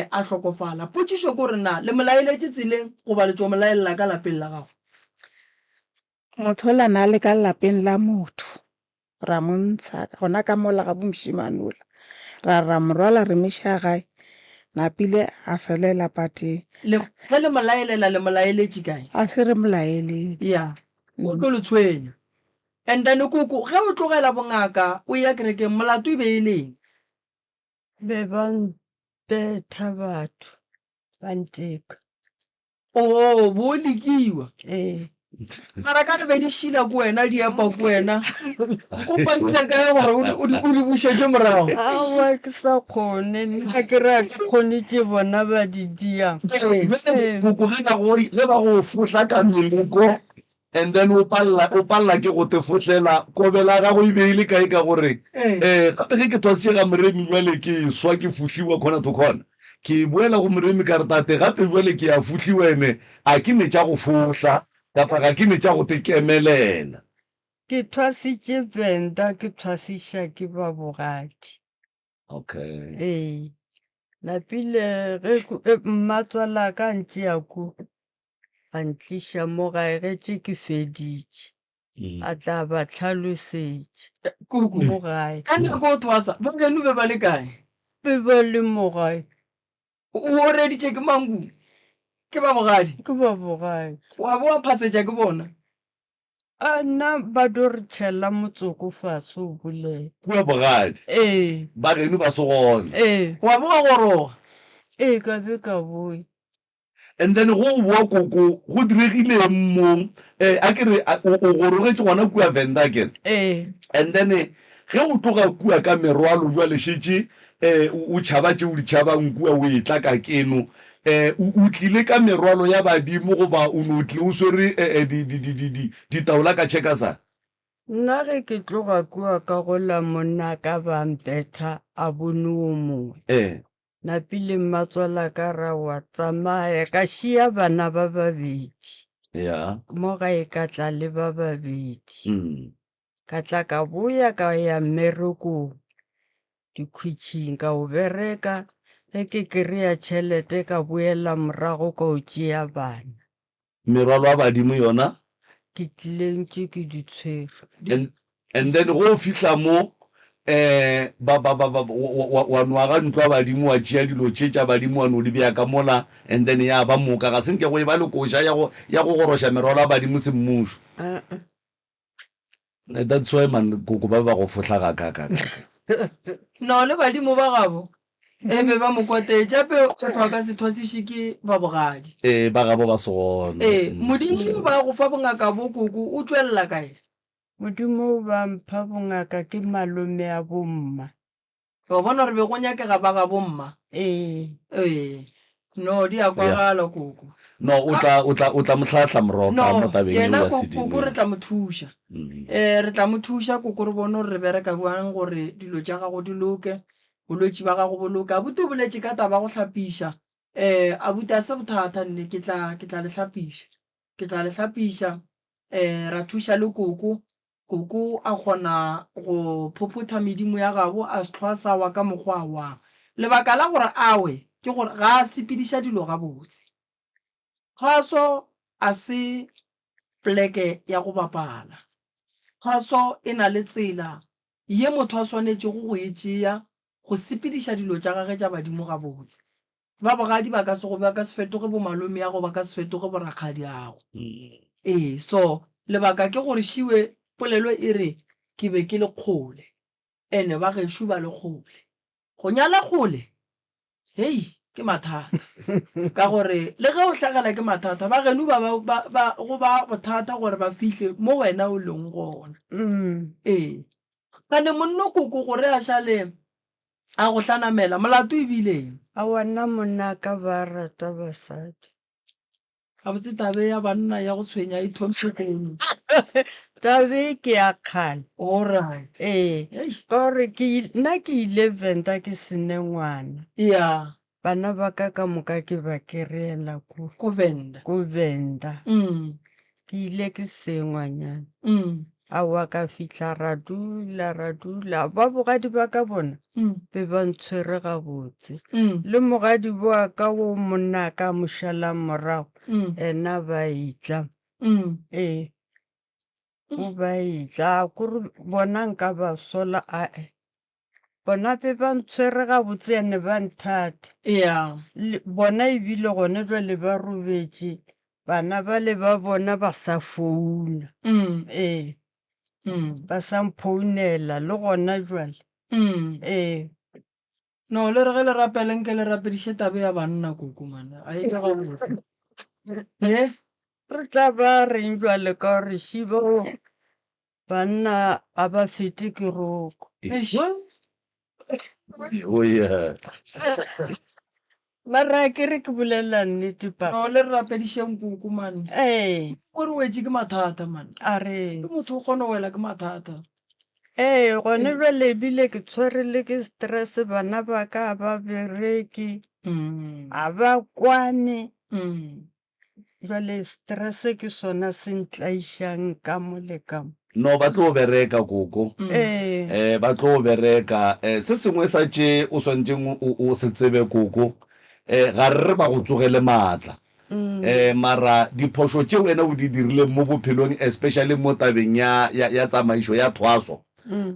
a hlokofala potšišo ko re na le molaeletše tseleng goba le tšo molaelela ka lapeng la gago motho o lana le ka lapeng la motho ra montsha gona ka mola ga bomošimanola ra morwala re meša gae napile a felela pateng ge le molaelela le molaeletše kae a se re molaeleng ya o tlo le tshwenya and then koko ge o tlogela bongaka o ya kerekeng molato e be e leng be ba betha batho ba nteka bo lekiwa mara ka be di šila ko wena di apa ko wena go pantse ka gore o di bušetše morago awa ke sa kgone nna ke re a ke kgonetse bona ba di diang koko ge ba go fohla ka meleko and then o palla ke go te fotlela kobela gago e beile kae ka gore gape ge ke thwasega moremi jwale ke swa ke fohliwa khona to khona ke boela go moremi ka re tate gape jwale ke ya fohliwa ene a ke ne tša go fohla kapa ga ke ne tša go te kemelela ke thwasitše Venda ke thwasiša ke ba bogadi okay lapile ge mmatswala ka ntše ya ko a ntliša mo gae getše ke feditše a tla ba tlhalosetše koko mo gae ka nako o thwasa ba beno be ba le kae be ba le mo gae o reditše ke mangu ke ba bogadi ke ba bogadi wa bo wa phasetša ke bona a nna ba do re tšhela motsoko fase o bolela kua bogadi ba geno ba se gona wa bo wa goroga ee ka be ka boya and then go bua koko go diregile mo a ke re o gorogetse gona kua Venda again and then ge o tloga kua ka merwalo jwa lešetse o tšhaba tšeo di tšhabang kua o e tla ka keno o tlile ka merwalo ya badimo goba o ne o tlile o swere ditaola ka checkasa nna ge ke tloga kua ka gola monna ka bampetha a bone o mongwe napile mmatswala ka ra wa tsamaya ka šia bana ba babedi mo gae ka tla le ba babedi ka tla ka boya ka ya mmerekong dikhwitšhing ka o bereka ge ke kry-a tšhelete ka boela morago ka o tšea bana merwalo a badimo yona ke tlileng tše ke di tshwere and then go fihla mo wa nwaga ntlo a badimo wa tšea dilo tše tša badimo wa no di bea ka mola and then ya ba moka ga senke go e ba le koša ya go goroša merwalo a badimo semmušo that's why man koko ba ba go fotlha ga kaka no le badimo ba gabo e be ba mokwatetša pe o tšwa ka sethwasiše ke ba bogadi ba gabo ba se gona modimo ba go fa bongaka bo koko o tšwelela kae modimo ba mpha bongaka ke malome a bomma o bona gore be go nyakega ba ga bomma no di a kwagala koko no o tla motlhatlha moroka mo tabeng yena koko re tla mo thuša re tla mo thuša koko re bone gore re bereka buang gore dilo tša gago di loke bolwetši ba gago boloke a bute o boletše ka taba go hlapiša a bute a se bothata nne ke tla le hlapiša ra thuša le koko a kgona go phopotha medimo ya gabo a se tlhoa sa wa ka mokgwa wa lebaka la gore awe ke gore ga a sepediša dilo gabotse kgaso a se pleke ya go bapala kgaso e na le tsela ye motho a swanetše go e tšea go sepediša dilo tša gage tša badimo gabotse ba bogadi ba ka se gobe ba ka se fetoge bo malome ya go ba ka se fetoge borakgadi ago so lebaka ke gore šiwe polelo e re ke be ke le kgole ene ba gešo ba le kgole go nyala kgole hei ke mathata ka gore le ge o hlagela ke mathata ba geno go ba bothata gore ba fihle mo wena o leng gona kane monno koko gore a šale a go hlanamela molato e bileng a wana monna ka ba rata basadi ga botse tabe ya banna ya go tshwenya e thomsekone tabe ke ya kgale alright ka gore nna ke ile Venda ke sene ngwana bana ba ka moka ke ba kry-ela ko Venda ke ile ke sengwanyana a wa ka fihla ra dula ba bogadi ba ka bona be ba ntshwere gabotse le mogadi boa ka wo monna ka mošala morago ena ba itla o ba itla kore bona nka ba sola bona be ba ntshwere gabotse ene ba nthata bona ebile gone jwale ba robetše bana ba le ba bona ba sa founa ba sa mphounela le gona jwale no le re ge le rapeleng ke le rapediše tabe ya banna koko mana a e tla gabotse re tla ba reng jwale ka gore šibo banna a ba fete ke roko mara ke re ke bolela nnete no le re rapedišeng koko mane gore wetse ke mathata mane ke motho o kgona wela ke mathata gone jwale ebile ke tshwerele ke stress bana ba ka ba bereke a ba kwane jwale stress ke sona se ntlaišang ka mo le ka mo no ba tlo bereka koko ba tlo bereka se sengwe sa tše o swantšeng o se tsebe koko ga re ba go tsogele maatla mara diphošo tšeo wena o di dirileng mo bophelong especially mo tabeng ya tsamaišo ya thwaso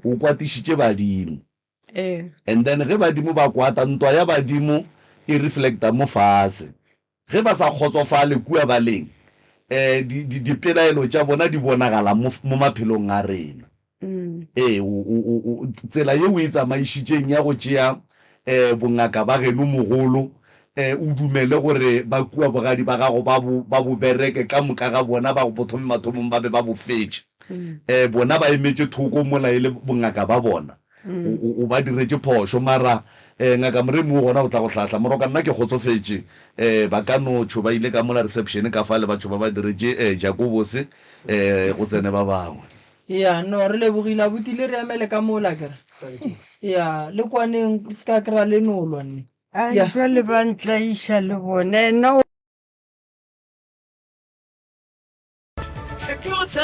o kwatišitše badimo and then ge badimo ba kwata ntwa ya badimo e reflecta mo fase ge ba sa kgotsofale kua baleng dipelaelo tša bona di bonagala mo maphelong a rena tsela ye o e tsamaišitšeng ya go tšea bongaka ba geno mogolo o dumele gore ba kua bogadi ba gago ba bo bereke ka moka ga bona ba go bothomi mathomong ba be ba bo fetse bona ba emetse thoko mola e le bongaka ba bona o ba diretse phoso mara ngaka moremi o gona go tla go tlhahla moroka nna ke kgotsofetse ba ka notsho ba ile ka mola reception ka fa le batho ba ba diretse Jacobose go tsene ba bangwe ya no re lebogile abuti le re emele ka mola kere ya le kwaneng se ka kry-a le nolwa nne a jwale ba ntlaisha le bone no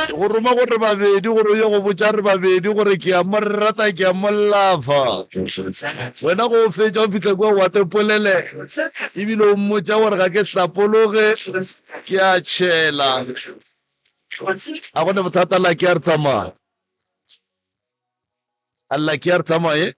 go roma gore babedi gore yo go botsa re babedi gore ke a mo rata ke a mo lafa wena go fetsa o fitlhe kwa wa tepolele ebile o mmotsa gore ga ke hlapologe ke a tšhela a gone bothata alla ke a re tsamaya alla ke a re tsamaye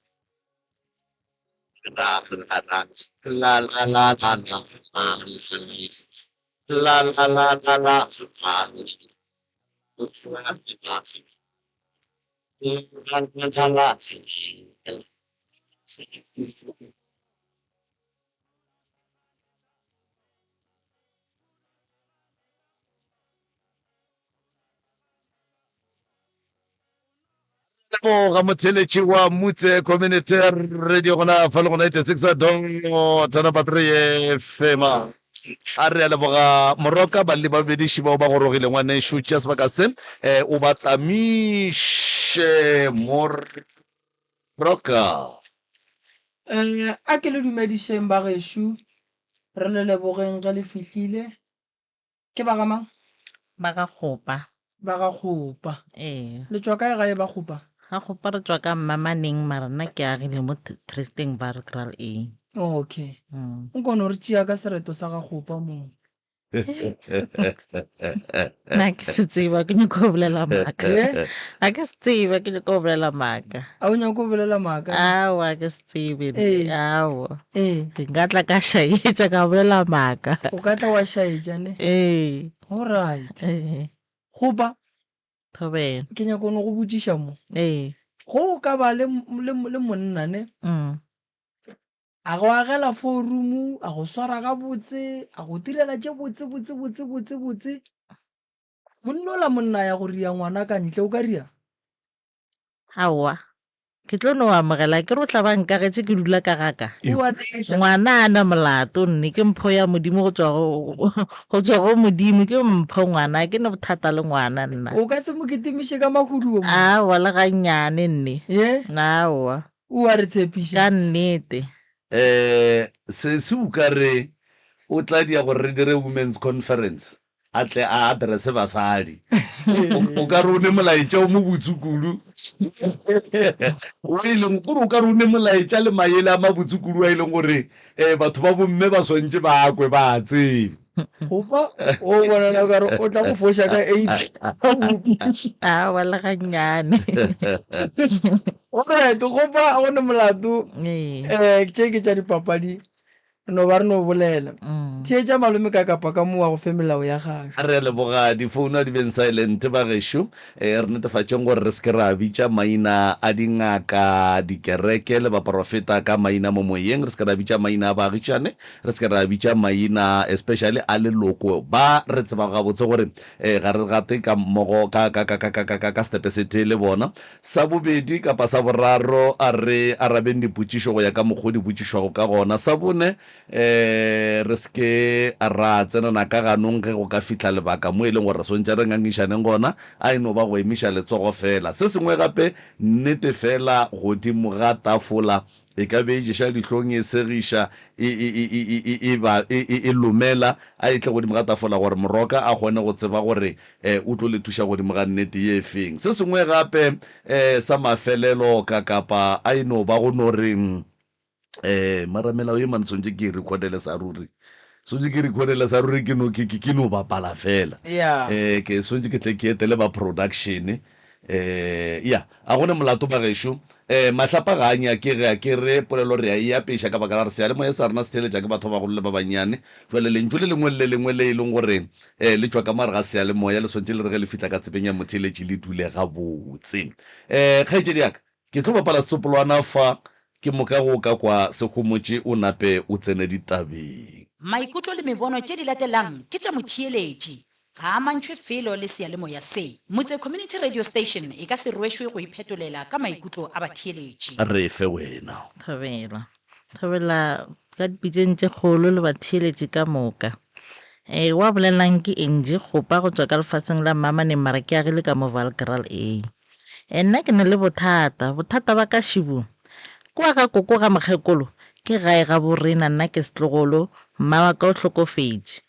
ga motheletši wa motse community radio gona fa le gona 86 dongo tana battery FM a re a leboga moroka ba le babediši bao ba gorogile ngwane šutša sebaka se o ba tlamiše moroka a ke le dumedišeng ba gešo re le lebogeng ge le fihlile ke ba gamang ba ga kgopa ba ga kgopa le tswa kae gae ba kgopa ga kgopa re tswa ka mmamaneng mara nna ke agile mo Tristan Barkral okay o kono re tšea ka sereto sa ga kgopa mo nna ke se tseba ke nyako go bolela maaka a ke se tseba ke nyako go bolela maaka a o nyako bolela maaka awa ke se tsebe awa ke nka tla ka shaetša ka bolela maaka o ka tla wa shaetša ne alright kgopa thobela ke nyako no go botsiša mo go ka ba le monna ne a go agela forumu a go swara ga botse a go direla tše botse monna la monna ya go ria ngwana ka ntle o ka ria awa ke tlo no amogela ke re o tla ba nkagetse ke dula ka gaka ngwana a na molato nne ke mpho ya modimo go tswa go modimo ke mpho ngwana ke ne bothata le ngwana nna o ka se mo ketemiše ka mahudu awa le ga nnyane nne awa o a re tshepiše ka nnete se uka re o tla dia gore re dire women's conference a tle a addresse basadi o ka re o ne molaetša o mo botsukulu o ka re o ne molaetša le maele a mabotsukulu a e leng gore batho ba bomme ba swantše ba kwe ba tsebe gopa o bonana kare o tla go foša ka 8 awa le ga nnyane alright gopa a gone molato tše ke tša dipapadi no ba re no bolela theetša malome ka kapa ka mo wa go fe melao ya gage a re leboga difounu a di beng silent ba gešo re netefatšeng gore re se ke ra bitša maina a dingaka dikereke le baprofeta ka maina mo moyeng re se ke ra bitša maina a baagišane re se ke ra bitša maina especially a leloko ba re tseba gabotse gore ga re gate ka mmogo ka stepe sethe le bona sa bobedi kapa sa boraro a re arabeng dipotšišo go ya ka mokgwa dipotšišwago ka gona sa bone re seke a ra tsenana ka ganong ge go ka fihla lebaka mo e leng gore re swantse re ngangišaneng gona a eno ba go emiša letsogo fela se sengwe gape nnete fela godimo ga tafola e ka be eješa dihlong e segiša e lomela a etle godimo ga tafola gore moroka a kgone go tseba gore o tlo le thuša godimo ga nnete ye feng se sengwe gape sa mafelelo ka kapa a eno ba go no re maramelao ye mane swantse ke recordele sa ruri ke no bapala fela ke swantse ke tle ke etele ba production a gone molato ba gešo mahlapa ga anya ke re polelo re a e apeiša ka baka la re sealemoya sa rena se theletša ke batho ba bagolo le ba bannyane jale lentšu le lengwe le lengwe le e leng gore le tswa ka mare ga sealemoya le swantse le re ge le fitlha ka tsebeng ya motheletši le dule gabotse kgaetšedi yaka ke tlo bapala setsopolwana fa ke moka go ka kwa sekgomotse o nape o tsene ditabeng. maikutlo le mebono tše di latelang ke tša motheeletši ga a mantšhwe felo le seyalemoya se motse community radio station e ka se rwešwe go iphetolela ka maikutlo a batheeletši. Re fe wena. Thobela ka dipitseng tše kgolo le batheeletši ka moka. Wa bolelang ke Angie Kgopa go tswa ka lefaseng la Mmamane mara ke agile ka mo Valgral A. Nna ke ne le bothata ba ka Šibu kwa ka koko ga mokgekolo ke gae ga borena nna ke setlogolo mma wa ka o hlokofetše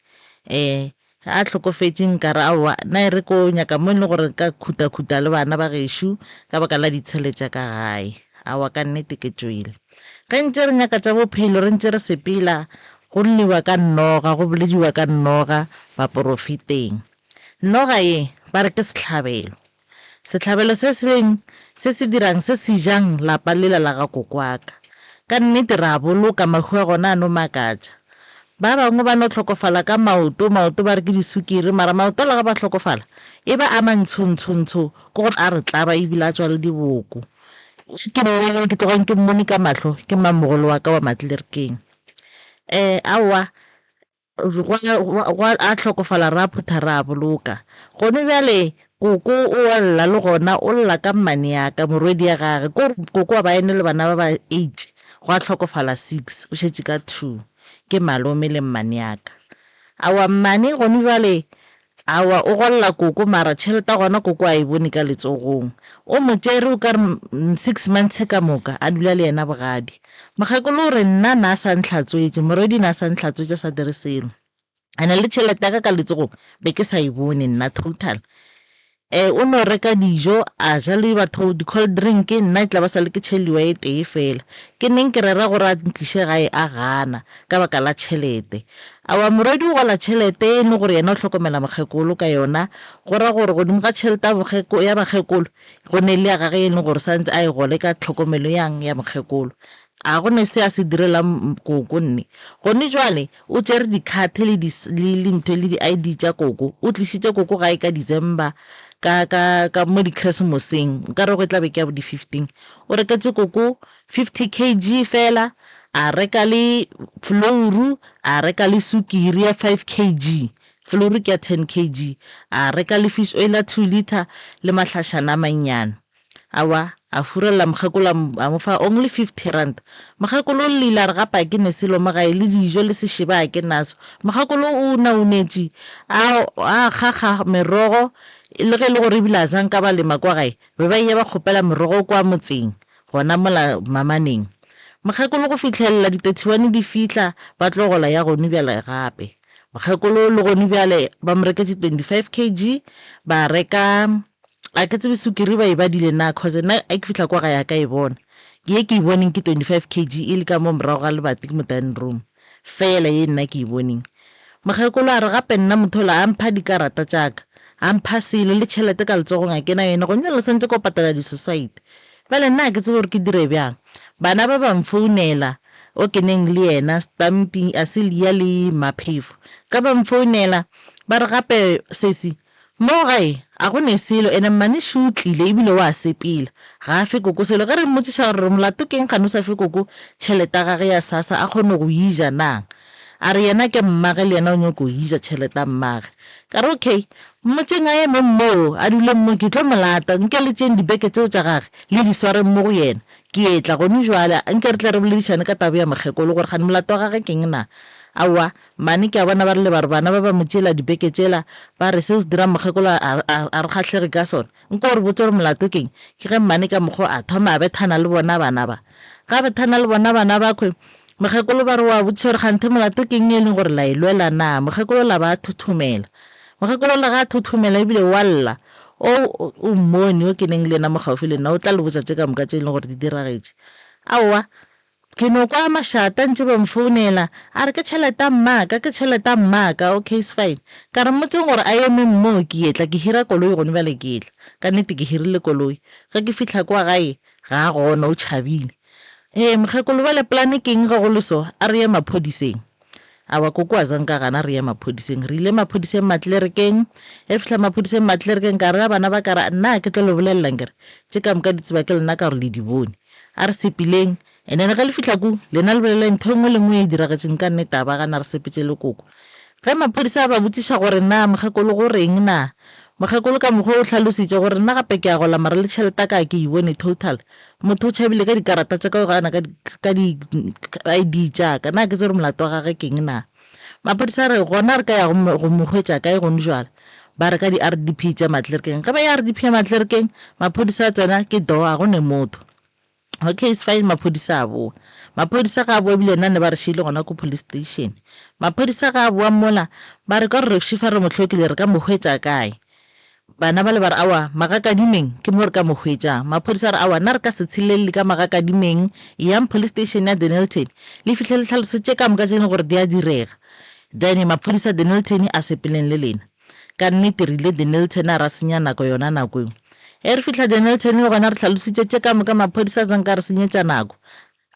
a hlokofetše nkare aowa na e re ko nyaka mo e le gore ka khuta le bana ba gešo ka baka la ditshele tša ka gae aowa ka nnete ke tšwele ge ntse re nyaka tša bophelo re ntse re sepela go lliwa ka nnoga go bolediwa ka nnoga baporofiteng. Nnoga ye ba re ke setlhabelo se se dirang se se jang lapa lela la ga kokwaka ka nnete ra boloka mahua gona no makatša ba bangwe ba no tlhokofala ka maoto ba re ke disukiri mara maoto la ga ba tlhokofala e ba a mantshontsho ke gore a re tla ba ebile a tswa le diboko ke tlogang ke mmone ka mahlo ke mamogolo wa ka wa matlelerkeng aowa a tlhokofala ra phutha ra boloka gone bjale koko o lla le gona o lla ka mmane yaka morwedi ya gage koko wa ba ene le bana ba ba 8 go a tlhokofala 6 o šetše ka 2 ke malome le mmane yaka awa mmane gone bjale awa o golla koko mara tšhelete gona koko a e bone ka letsogong o motsere o ka re 6 months ka moka a dula le yena bogadi mokgekolo o re nna na sa ntlhatswetše morwedi na sa ntlhatswetše sa dire selo ane le tšhelete ya ka letsogong be ke sa e bone nna total o no reka dijo a ja le batho di-cold drink nna e tla ba sa le ke tšheliwa e tee fela ke neng ke rera gore a ntliše gae a gana ka baka la tšhelete awa morwedi o gola tšhelete e le gore yena o tlhokomela mokgekolo ka yona go ra gore godimo ga tšhelete ya mokgekolo go ne le ya gage e leng gore santse a e gole ka tlhokomelo yang ya mokgekolo a gone se a se direlang koko nne gone jwale o tsere dikhate le ntho le di-ID tša koko o tlisitše koko gae ka December ka mo di-Christmaseng nka re go tla be ke ya bo di-15 o reketse koko 50 kg fela a reka le flouru a reka le sukiri ya 5 kg flouru ke ya 10 kg a reka le fish oil ya 2 liter le mahlašana a mannyane awa a furela mokgekolo a mo fa only 50 rand mokgekolo o lile a re gapa ke ne selo mo gae le dijo le sešeba ke naso mokgekolo o naunetše a kgakga merogo le ge le gore ebile a zanka ba lema kwa gae be ba ia ba kgopela merogo kwa motseng gona mola Mamaneng mokgekolo go fitlhelela di-31 di fihla ba tlo gola ya gone bjale gape mokgekolo le gone bjale ba mo reketse 25 kg ba reka a ke tsebe sukiri ba e badile na cause nna a ke fihla kwa ga ya ka e bona ke e boneng ke 25 kg e le ka mo morago ga lebati ke mo dining room fela ye nna ke e boneng mokgekolo a re gape nna mothola a mpha dikarata tšaka a mpha selo le tšhelete ka letsogong a kena yena go nyalo sentse ko patala di-society bale nna ke tsebe gore ke dire bjang bana ba ba mfounela o keneng le yena Stamping a Selia le Maphefo ka ba mfounela ba re gape sesi mo gae a go ne selo ene mmane se utlile ebile wa sepela ga a fe koko selo ge re mmotšiša gore molato keng gane o sa fe koko tšhelete ya gage ya sasa a kgone go ija nang a re yena ke mmage le yena o nyako ija tšhelete a mmage ka re okay mmotseng a eme mmoo a dule mmo ke tlo molata nke le tseng dibeke tseo tša gage le di sware mmo go yena ke etla gone jwale nke re tle re boledišane ka taba ya mokgekolo gore gane molato wa gage keng na awa mane ke a bona ba re le ba re bana ba ba motšela dibeke tsela ba re seo se dira mokgekolo a re kgatlhege ka sona nko gore botse gore molato keng ke ge mmane ka mokgwa a thoma a bethana le bona bana ba ga bethana le bona bana bakwe mokgekolo ba re wa botse gore ganthe molato keng e leng gore la e lwela na mokgekolo la ba thuthumela mokgekolo la ga thuthumela ebile walla o mmone o keneng le ena mo gaufi le nna o tla le botsa tse ka moka tse e leng gore di diragetše aowa ke no kwa mašata ntse ba mfounela a re ke tšhelete mmaka okay it's fine ka re mmotseng gore a eme mmoo ke etla ke hira koloi gone bjale ke etla ka nnete ke hirile koloi ga ke fitlha kwa gae ga a gona o tšhabile mokgekolo bale polane keng ga go le so a re ye maphodiseng awa koko a zanka gana re ye maphodiseng re ile maphodiseng Matlelerkeng e fihla maphodiseng Matlelerkeng ka re bana ba ka ra nna ke tlo le bolelelang kere tše ka moka di tseba ke lena ka gore le di bone a re sepileng and then ge le fitlha ku lena le bolela ntho engwe le ngwe e diragetseng ka nnete a ba gana re sepetse le koko ge maphodisa a ba botsiša gore na mogekolo go reng na mogekolo ka mokgwa o tlhalositse gore nna gape ke a gola mara le tšhelete ka ke e bone total motho o tšhabile ka dikarata tsa ka gana ka di-ID tšaka na ke tsere molato wa gage keng na maphodisa re gona re ka ya go mokgwetša kae gone jwala ba re ka di-RDP tša matlerekeng ge ba ya RDP ya matlerekeng maphodisa a tsena ke doa go ne motho okay it's fine maphodisa a boa maphodisa ga a boa ebile nna ne ba re šeile gona ko police station maphodisa ga a boa mola ba re ka re šifa re mohlokile re ka mokgwetša kae bana ba le ba re awa magakadimeng ke mo re ka mokgwetšang maphodisa re awa nna re ka se tshelele ka magakadimeng yang police station ya Denilton le fitlhe le tlhalosetse ka moka tsene gore di a direga then maphodisa Denilton a sepeleng le lena ka nnete rile Denilton a ra senya nako yona nako e re fitlha Denilton le gona re tlhalositse ka moka maphodisa tsa nka re senyetša nako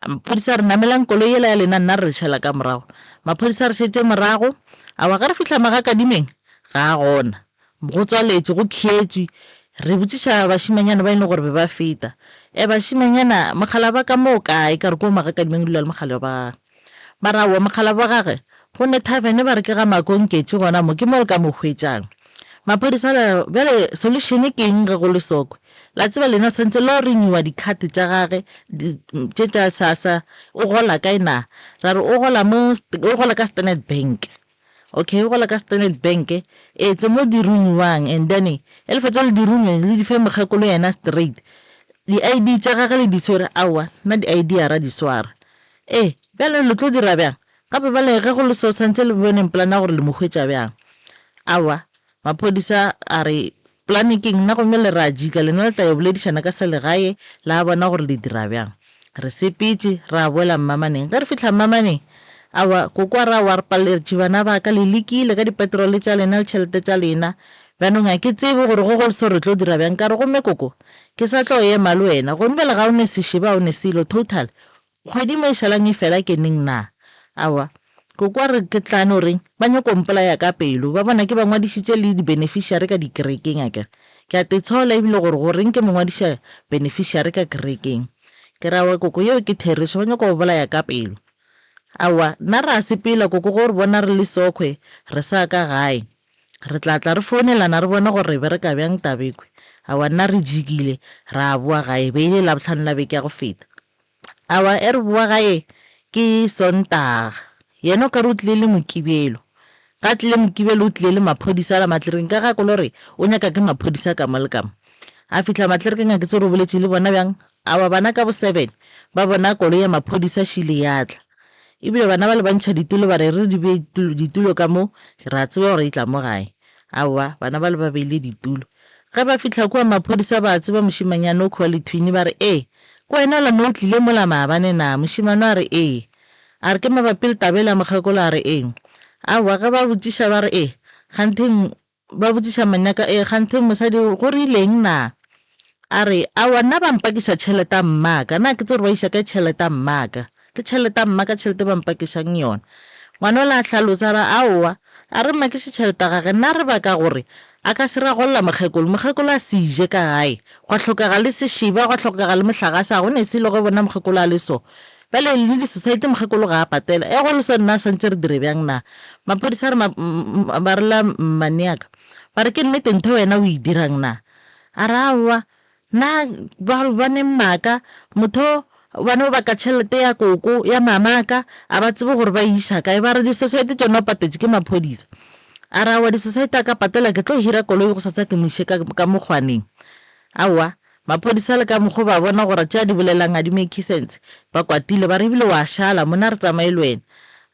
maphodisa re namelang koloi yela ya lena nna re tšhela ka morago maphodisa re šetse morago awa ga re fitlha magakadimeng ga a gona go tswaletse go khietswe re botsiša bašimanyana ba e leng gore be ba feta bašimanyana mogala ba ka moo kae ka re ko magakadimeng dula le mogala ba mara wa mogala ba gage go ne tavene ba re ke ga makonketse gona mo ke mo le ka mokgwetšang maphodisa bjale solution ke eng ge go le sokwe la tseba lena sentse lo renewa dikhate tša gage tše tša sasa o gola kae na ra re o gola ka Standard Bank okay o gola ka Standard Bank tse mo di renewang and then e le fetsa le di renew le di fe mogekolo yena straight di-ID tša gage le di swere awa nna di-ID ya ra di swara bjale le tlo dira bjang gape ba le ge go le so santse le boneng plana gore le mokgwetša bjang awa maphodisa a re planning nna gomme le ra jika lena le tla yo boledišana ka selegae la bona gore le dira bjang re sepetse ra boela mmamaneng ge re fitlha mmamaneng awa koko ra wa re paletše bana ba ka le lekile ka dipetrole tša lena le tšhelete tša lena bjanong a ke tsebe gore go go so re tlo dira bjang ka re gomme koko ke sa tlo ema le wena gomme le ga o ne sešeba o ne selo total kgwedi mo e šalang e fela ke neng na awa koko re ke tlane o reng ba nyako mpola ya ka pelo ba bona ke ba ngwadišitše le di-beneficiary ka dikerekeng a kere ke a tetshola ebile gore go reng ke mongwadiša beneficiary ka kerekeng ke rawa koko yeo ke therišo ba nyako go bolaya ka pelo awa nna ra sepela koko go re bona re le sokwe re sa ka gae re tla re founelana re bona gore re bereka bjang tabekwe awa nna re jikile ra boa gae be ile la botlhano la beke ya go feta awa e re boa gae ke Sontaga yena o ka re o tlile le mokibelo ka tlile mokibelo o tlile le maphodisa la matlerekeng ka ga kolo re o nyaka ke maphodisa ka mo le kamo a fitlha matlerekeng a ke tse re boletše le bona bjang awa bana ka bo 7 ba bona koloi ya maphodisa šile ya tla ebile bana ba le bantšha ditulo ba re di be ditulo ka mo ra tseba gore e tla mo gae awa bana ba le ba beile ditulo ge ba fitlha kua maphodisa ba tseba mošimanyana o kgwa lethwini ba re ko wena la no o tlile mola maabane na mošimano a re a re ke mabapi le tabela mogekolo a re awa ge ba botsiša ba re ganteng ba botsiša manyaka ganteng mosadi go rileng na a re awa nna ba mpakiša tšhelete mmaka na ke tse gore ba iša ka tšhelete mmaka ke tšhelete mmaka tšhelete ba mpakišang yona ngwana o la tlhalosa ra aowa a re mmakiše tšhelete gage nna re baka gore a ka se ra golla mogekolo a se ije ka gae gwa tlhokega le sešeba gwa tlhokega le mohlagasa go ne se ile go bona mogekolo a le so bale le di-society mogekolo ga a patela go le so nna santse re dire bjang na maphodisa ba re la maniaka ba re ke nnete ntho wena o e dirang na a re aowa nna ba ne mmaka motho bana ba ka tšhelete ya koko ya mamaka a ba tsebe gore ba iša kae ba re di-society tšona o patetše ke maphodisa a ra wa di-society a ka patela ke tlo hira koloi go sa tsa ke moše ka mokgwaneng awa maphodisa le ka mokgwa ba bona gore tša di bolelang a di make sense ba kwatile ba re ebile wa šala mona re tsamaye le wena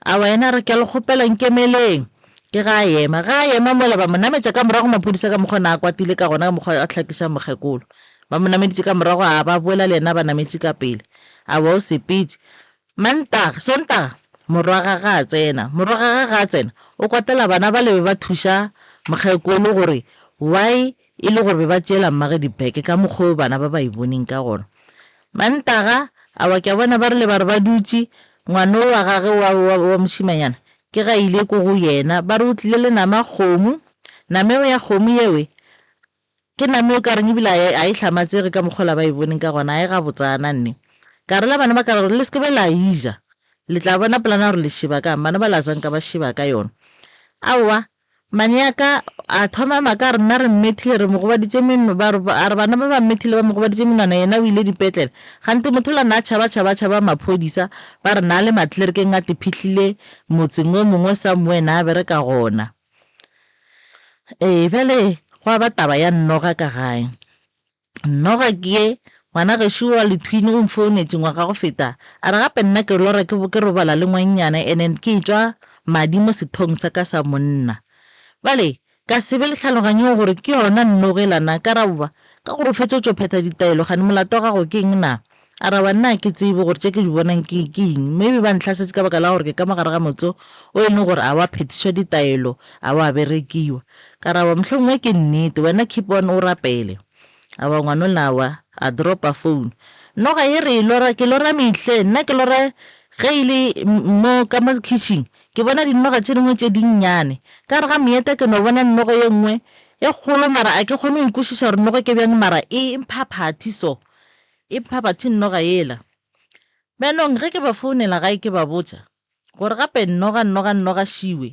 awa yena re ke le kgopela nkemeleng ke ga ema mola ba mo nametša ka morago maphodisa ka mokgwa na a kwatile ka gona ka mokgwa a tlhakiša mogekolo ba mo nameditše ka morago a ba boela le yena ba nametše ka pele awa o sepetse Sontaga morwaga ga a tsena o kwatela bana ba lebe ba thuša mogekolo gore why e le gore ba tšela mmage dibeke ka mokgwa bana ba ba e boneng ka gona Mantaga awa ke bona ba re ba dutše ngwana wa gage wa mošimanyana ke ga ile ko go yena ba re o tlile le nama kgomo nameo ya kgomo yewe ke nameo ka reng ebile a e tlhamatsege ka mokgwa ba e boneng ka gona a e ga botsana nne ka re la bana ba ka re le se ke be la ija le tla bona polana gore le shiba ka bana ba lazang ka ba shiba ka yona aowa maniaka a thoma maka re nna re mmethile re mo gobaditse menno a re bana ba ba mmethile ba mo gobaditse menwana yena o ile dipetlele gante motho la nna tšhaba maphodisa ba re na le matlerekeng a tiphitlhile motseng o mongwe sa moena a bereka gona bjale go ba taba ya nnoga ka gae nnoga ke ngwana gešo wa lethwini o mfounetse ngwaga go feta a re gape nna ke lora ke robala le ngwannyana ene ke tswa madi mo sethong sa ka sa monna bale ka sebe le tlhaloganyo gore ke yona nnogelana ka raboba ka gore fetsetšo pheta ditaelo gane molato wa gago ke eng na a ra wa nna ke tsebe gore tše ke di bonang ke eng maybe ba ntlhasetse ka baka la gore ke ka mogare ga motse o e leng gore a wa phetišwa ditaelo a wa berekiwa ka ra wa mohlomongwe ke nnete wena keep on o rapele a ba ngwana lawa a dropa phone noga ye re lora ke lora mehle nna ke lora ge ile mo ka mo kitchen ke bona dinoga tše dingwe tše dinnyane ka re ga meeta ke no bona nnogo ye nngwe e kgolo mara a ke kgone go ikwešiša gore nnogo ke bjang mara e mphaphathi so e mphaphathi nnoga yela benong ge ke ba founela gae ke ba botša gore gape nnoga šiwe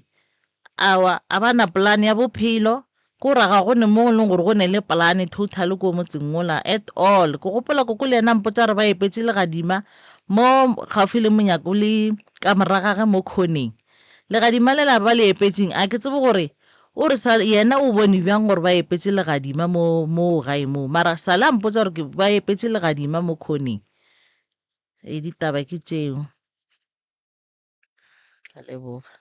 awa a bana polane ya bophelo ko raga go ne mo e leng gore go ne le polane total ko motseng ngola at all ko gopola ko le yena mpotsa re ba epetse legadima mo gaufi le monyako le ka moragage mo khoneng legadima le la ba le epetseng a ke tsebe gore o re sa yena o bone bjang gore ba epetse legadima mo gae mo mara sala mpotsa gore ba epetse legadima mo khoneng ditaba ke tšeo ka leboga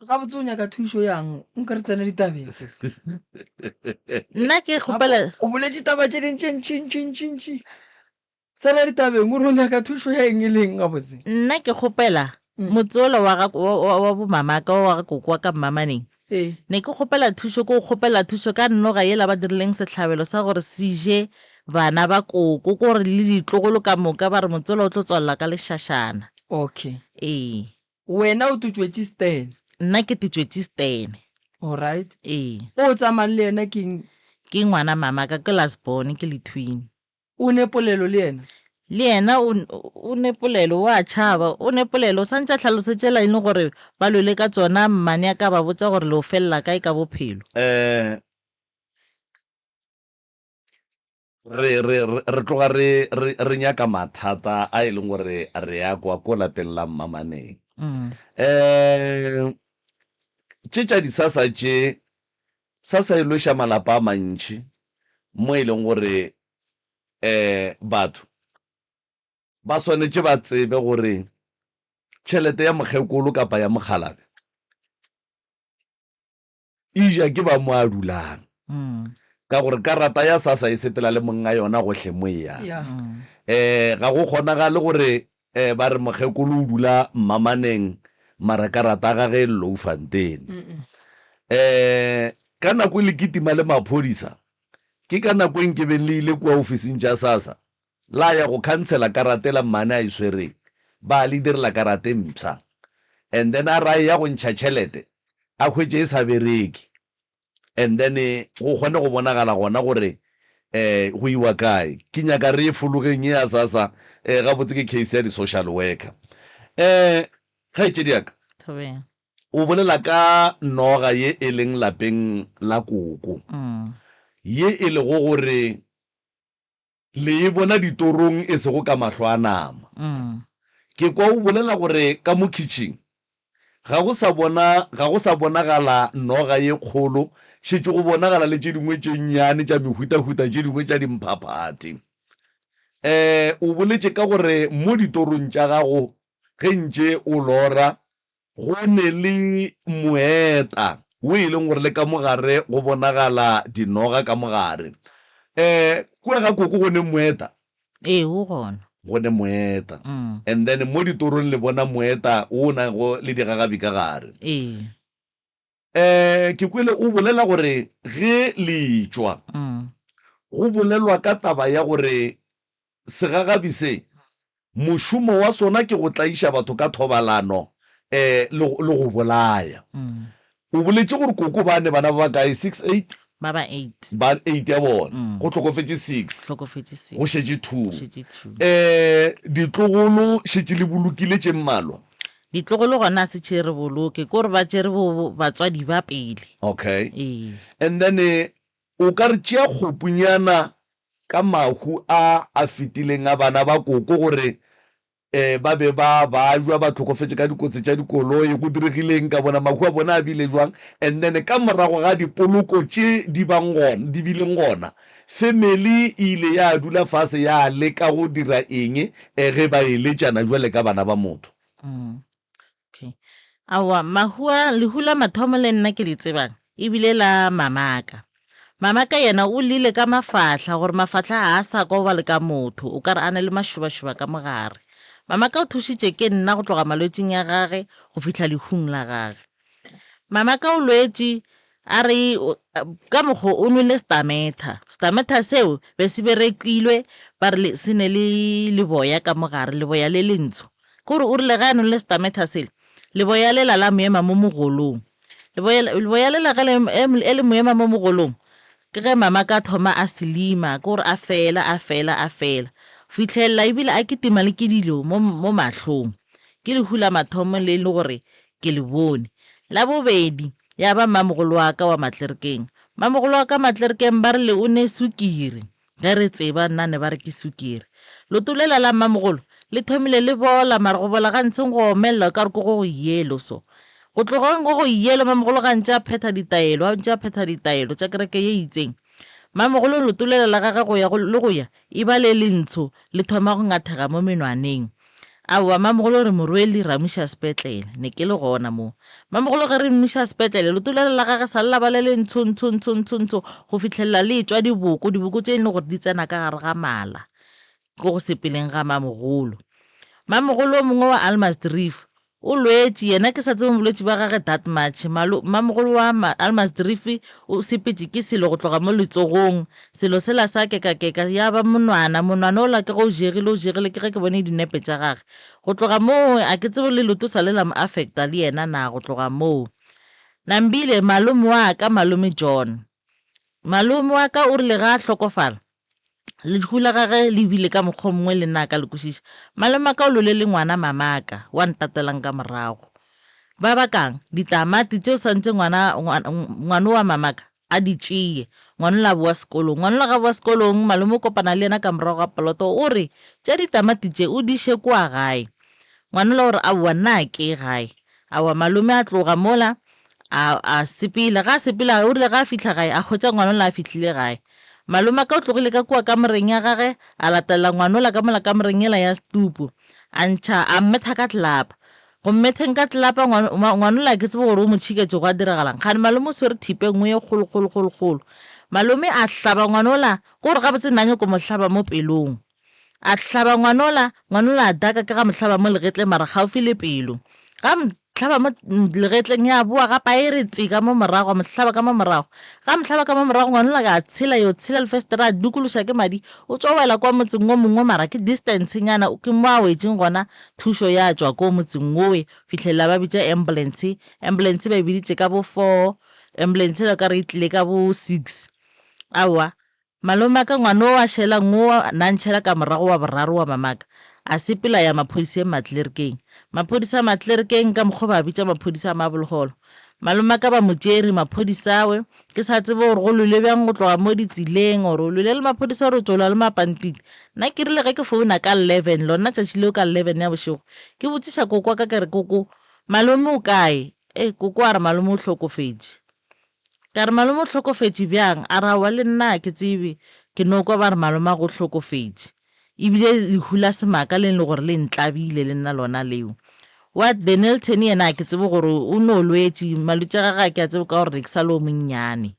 ga botse o nyaka thušo yang nka re tsena ditabeng nna ke kgopela o boletse taba tše dintšintšintšintšintši tsena ditabeng o re o nyaka thušo ya eng e leng ga botse nna ke kgopela motseolo wa bomamaka wa ga koko wa ka mmamaneng ne ke kgopela thušo ke o kgopela thušo ka nnoga yela ba dirileng setlhabelo sa gore se je bana ba koko gore le ditlogolo ka moka ba re motseolo o tlo tswalela ka lešašana okay wena o tutswetse stan nna ke titswetse stene alright o tsamang le yena ke ngwana mamaka ke lasbone ke lethwini o nepolelo le yena o nepolelo wa tšhaba o nepolelo o santse a tlhalosetsela ene gore ba lwele ka tsona mmane a ka ba botsa gore le o felela kae ka bophelo re tloga re nyaka mathata a e leng gore re ya kwa ko lapeng la mmamaneng tše tša disasa tše sasa e loša malapa a mantši mo e leng gore batho ba swanetše ba tsebe gore tšhelete ya mokgekolo kapa ya mokgalabe ija ke ba mo a dulang ka gore karata ya sasa e sepela le monga yona gohle mo ya ga go kgonagale gore ba re mokgekolo o dula mmamaneng mara karata ga ge Louwfontein ka nako le kitima le maphodisa ke ka nako ke beng le ile kwa ofising tša sasa la ya go cancela karate la mmane a iswereng ba le direla karate mpsa and then a rae ya go ntšha tšhelete a hwetše e sa bereke and then go kgone go bonagala gona gore go iwa kae ke nyaka re e fologeng ya sasa ga botse ke case ya di-social worker kgaetšediaka o bolela ka noga ye e leng lapeng la koko ye e le go gore le e bona ditorong e sego ka mahlo a nama ke kwa o bolela gore ka mo kitchen ga go sa bonagala noga ye kgolo šetše go bonagala le tše dingwe tše nnyane tša mehutahuta tše dingwe tša dimphaphathi o boletše ka gore mo ditorong tša gago ge ntše o lora go ne le moeta o e leng gore le ka mogare go bonagala dinoga ka mogare kua ga koko go ne moeta o gona go ne moeta and then mo ditorong le bona moeta o na go le digagabi ka gare ke kwele o bolela gore ge le tšwa go bolelwa ka taba ya gore segagabi se mošomo wa sona ke go tlaiša batho ka thobalano le go bolaya o boletše gore koko ba ne bana ba kae 6-8 ba 8 ba 8 ya bona go tlhokofetse 6 tlhokofetse 6 go shetse 2 shetse 2 ditlogolo shetse le bolokile tse mmalwa ditlogolo gona se tšere boloke ko re ba tšere batswadi ba pele okay ee and then o ka re tšea kgopunyana ka mahu a fetileng a bana ba koko gore ba be ba jwa ba tlhokofetse ka dikotsi tša dikoloi go diregileng ka bona mahu a bona a bile jwang and then ka morago ga dipoloko tše di bileng gona family ile ya dula fase ya leka go dira eng ge ba eletšana jwale ka bana ba motho okay awa mahua lehula mathomo le nna ke le tsebang ebile la mamaka yena o lile ka mafahla gore mafahla a sa kwa ba le ka motho o ka re a na le mašobašoba ka mogare mamaka o thušitše ke nna go tloga malwetseng ya gage go fihla lehung la gage mamaka o lwetse a re ka mokgo o nwele stametha seo be se berekilwe ba re se ne le leboya ka mogare leboya le lentsho kore o rile ga a nwele stametha sele leboya le la moema mo mogolong leboya le la ga le moema mo mogolong ke ge mamaka thoma a selima kore a fela fitlhelela ebile a ketima le ke dilo mo mahlong ke lehula mathomo le le gore ke le bone la bobedi ya ba mamogolo wa ka wa matlerekeng mamogolo wa ka matlerekeng ba re le o ne sukiri ge re tseba nna ne ba re ke sukiri lotulela la mamogolo le thomile le bola mare go bola ga ntsheng go omelela ka re ko go yelo so go tlogeng go yelo mamogolo ga ntse a phetha ditaelo tša kereke ye itseng mamogolo lotulela la gaga go ya e ba le lentsho le thoma go ngathega mo menwaneng aowa mamogolo re morweli ra moša sepetlele ne ke le gona mo mamogolo ge re moša sepetlele lotulela la gage sa lela ba le lentsho go fitlhelela le etswa diboko tše e le gore di tsena ka gare ga mala go sepeleng ga mamogolo o mongwe wa Almarsdrift o lwetse yena ke sa tsebe bolwetse ba gage that much mamogolo wa Almarsdrift o sepetse ke selo go tloga mo letsogong selo sela sa keka ya ba monwana o la ke go o jegile ke ge ke bone dinepe tša gage go tloga moo a ke tsebe le loto sa le la mo affecta le yena na go tloga moo nambile malome John malome wa ka o rile ga a hlokofala lehula gage le bile ka mokgwa mongwe le nna ka le kwešiša malome ka o lole le ngwana mamaka wa ntatelang ka morago ba bakang ditamati tšeo santse ngwana wa mamaka a di tšee ngwana la boa sekolong malome o kopana le yena ka morago ga poloto o re tša ditamati tše o diše kwa gae ngwana la gore a boa nna ke gae awa malome a tloga mola a sepela ga a sepela o rile ga a fitlha gae a kgwetša ngwana la a fitlhile gae malome ka o tlogile ka kua kamoreng ya gage a latelela ngwanola ka mola kamoreng ela ya stupu a ntšha a mmetha ka tlelapa go mmetheng ka tlelapa ngwanola ke tsebe gore o motšhiketse go a diragalang kgane malome o swere thipe nngwe ye kgolo malome a hlaba ngwanola ke gore gabotse nanye ko mo hlaba mo pelong a hlaba ngwanola a daka ke ga mohlaba mo legetle mara gaufi le pelo ga mohlaba mo legetleng ya boa gapa e re tseka mo morago mohlaba ka mo morago ga mohlaba ka mo morago ngwanola ka tshela lefestera a dukološa ke madi o tsowela kwa motseng o mongwe mara ke distance nyana ke mo a wetseng gona thušo ya tswa ko motseng owe fitlhelela ba bitša ambulance ba biditše ka bo 4 ambulance ka re itlile ka bo 6 awa malome ka ngwana o a šhelang o nantšhela ka morago wa boraro wa mamaka a sepela ya maphodisa matlerekeng ka mokgwa ba bitša maphodisa a mabologolo malome ka ba motšeri maphodisa awe ke sa tsebe gore go lwele bjang go tloga mo ditseleng gore o lwele le maphodisa gore o tswela le mapampiti nna ke rile ge ke founa ka 11 lona tšatši leo ka 11 ya bošego ke botšiša koko ka kere koko malome o kae koko a re malome o hlokofetše ka re malome o hlokofetše bjang a rawa le nna ke tsebe ke no kwa ba re malome a go hlokofetše ebile lehula semaka le le gore le ntlabile le nna lona leo wa Denelton yena ke tsebe gore o no lwetse malwetse ga ga ke a tsebe ka gore ke sa lo monnyane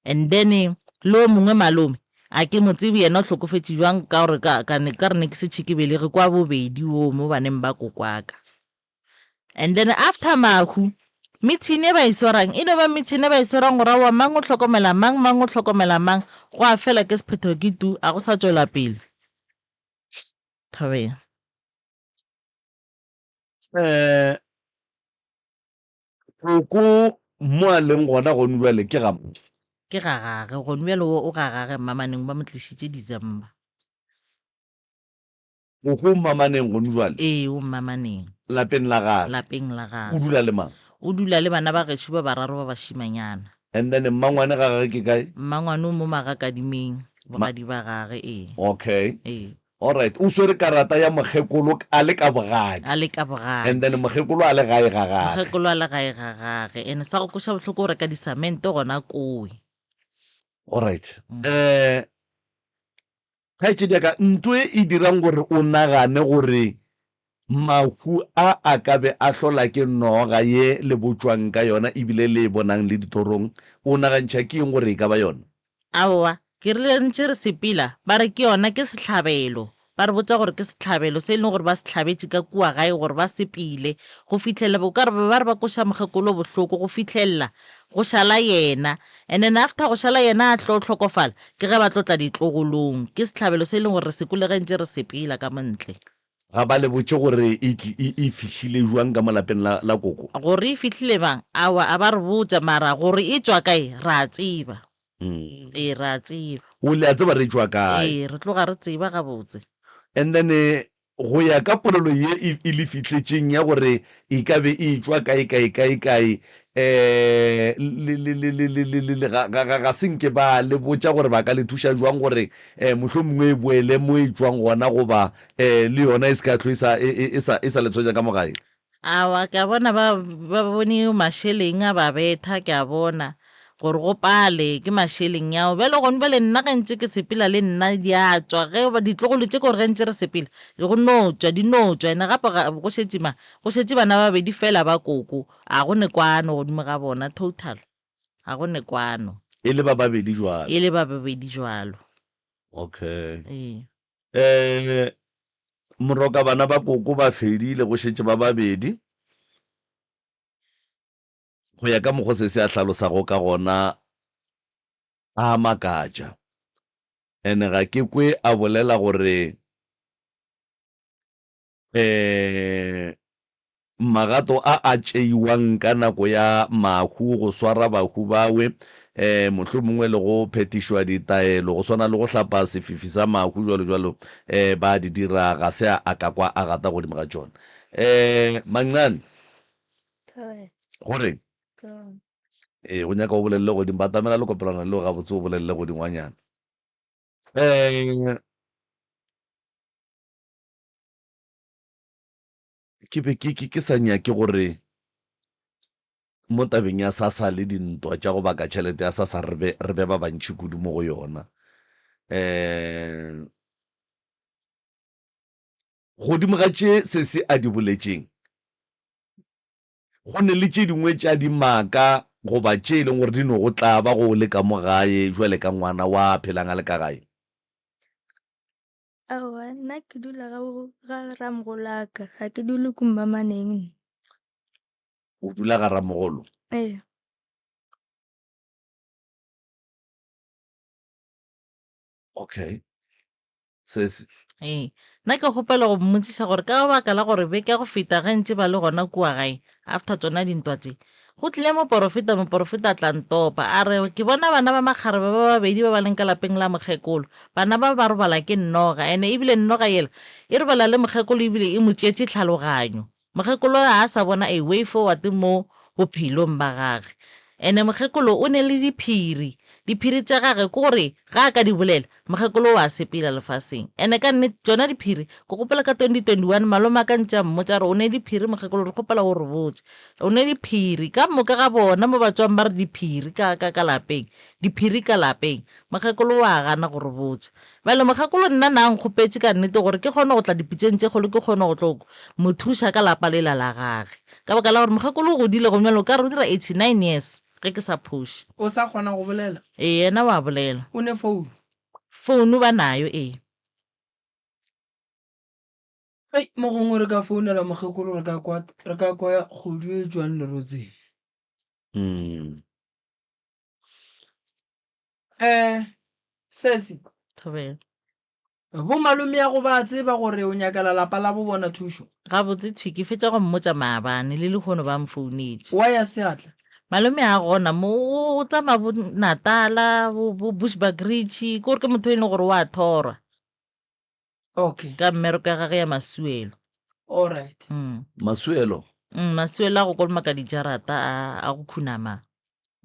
and then lo mongwe malome a ke mo tsebe yena o hlokofetše jwang ka gore ka re ne ke se tšhikebelege kwa bobedi o mo baneng ba kokwaka and then after mahu meeting e ba iswarang e no ba meeting e ba iswarang gore wa mang o tlhokomela mang o tlhokomela mang go a fela ke sephetho ke tu a go sa tswela pele Thobela koko mo a leng gona go jwale ke ga ke ga gage gone bjale o ga gage mmamaneng ba mo tlisitse December. o go mmamaneng gone jwale Ee o mmamaneng lapeng la gage lapeng la o gage dula le mang o dula le bana ba gešo ba bararo ba bašimanyana. and then mmangwane ga gage ke kae Mmangwane o mo magakadimeng bogadi ba gage. Ee okay ee alright o swere karata ya mokgekolo a le ka bogadi a le ka and then bogadi mokgekolo a le gae ga gage mogekolo a le gae ga gage ene sa go koša botlhoko o reka disamente gona kowe. alright kgaetsedi yaka ntwe e dirang gore o nagane gore mahu a ka be a hlola ke noga ye le botswang ka yona ebile le bonang le ditorong o nagantšha ke eng gore e ka ba yona Aowa ke rile ntse re sepila ba re ke yona ke setlhabelo ba re botsa gore ke setlhabelo se e leng gore ba se tlhabetse ka kua gae gore ba sepile go fitlhelela bo kare ba re ba koša mogekolo bohloko go fitlhelela go šala yena and then after go šala yena a tlo tlhokofala ke ge ba tlotla ditlogolong ke setlhabelo se e leng gore re sekolegentse re sepela ka montle. ga ba le botse gore e fihlile jwang ka molapeng la koko gore e fihlile bang awa a ba re botsa mara gore e tswa kae ra tseba. Ee ra tseba o le a tseba re tswa kae ee re tloga re tseba gabotse. and then go ya ka polelo ye e le fitlhetseng ya gore e ka be e tswa kae ga senke ba le botsa gore ba ka le thuša jwang gore mohlomongwe e boele mo e tswang gona goba le yona e se ka tlo e sa le tshwenya ka mogae Awa ke a bona ba bone mašheleng a ba betha ke a bona gore go pale ke mašheleng yao bjale gone bjale nna ge ntse ke sepela le nna di a tswa ge ditlogolo tse gore ge ntse re sepela go no tswa di no tswa ene gape go šetse bana babedi fela ba koko a go ne kwano godimo ga bona total a go ne kwano e le ba babedi jwalo e le ba babedi jwalo. okay ee moroka bana ba koko ba fedile go šetse ba babedi go ya ka mokgo se a tlhalosago ka gona a makatša ene ga ke kwe a bolela gore magato a tšeiwang ka nako ya mahu go swara bahu bawe mohlomongwe le go phetišwa ditaelo go swana le go hlapa sefifi sa mahu jalo ba di dira ga se a ka kwa a gata godimo ga tšona Mancane gore go nyaka o bolelele godimo ba tamela le kopelana le ga botse o bolelele godingwanyana ke be ke sa nyake gore mo tabeng ya sasa le dintwa tša go baka tšhelete ya sasa re be ba bantšhi kudu mo go yona godimo ga tše se a di boletšeng go ne le tše dingwe tša dimaka goba tše e leng gore di no go tla ba go le ka mo gae jwale ka ngwana wa phelang a le ka gae Aowa nna ke dula ga ramogolaka ga ke dule ko mmamaneng. o dula ga ramogolo Ee okay nna ke gopela go mmotsisa gore ka baka la gore be ke go feta ge ntse ba le gona kua gae after tsona dintwa tse go tlile moporofeta a tla ntopa a re ke bona bana ba makgarebe ba babedi ba ba leng ka lapeng la mokgekolo bana ba ba robala ke nnoga ene ebile nnoga yela e robala le mokgekolo ebile e mo tšeetse tlhaloganyo mokgekolo a sa bona a way forward mo bophelong ba gage ene mokgekolo o ne le diphiri tša gage ke gore ga a ka di bolela mokgekolo wa sepela lefaseng ene ka nne tsona diphiri ke gopela ka 2021 malome a ka ntša mmotsa re o ne diphiri mokgekolo re gopela go re botse o ne diphiri ka moka ga bona mo batswang ba re diphiri ka lapeng diphiri ka lapeng mokgekolo wa gana gore botse bale mokgekolo nna na nkgopetse ka nnete gore ke kgone go tla dipitseng tse kgolo ke kgone go tlo mo thuša ka lapa lela la gage ka baka la gore mokgekolo o godile go mjalo ka re o dira 89 years ge ke sa phoše o sa kgona go bolela ee yena wa bolela o ne founu ba nayo ee mo gongwe re ka founela mokgekolo re ka kwa kgodu e tswang lerotseng sesi thobela bo malome ya go ba tseba gore o nyakela lapa la bo bona thušo gabotse thwi ke fetša go mmotsa maabane le lekgono ba mfounetse wa ya seatla malome a gona mo o tsamaya bo Natala bo Bushbuckridge ko re ke motho e leng gore o a thora Okay, ka mmereko ya gage ya masuelo all right. Masuelo masuelo a go kolomaka dijarata a go khunama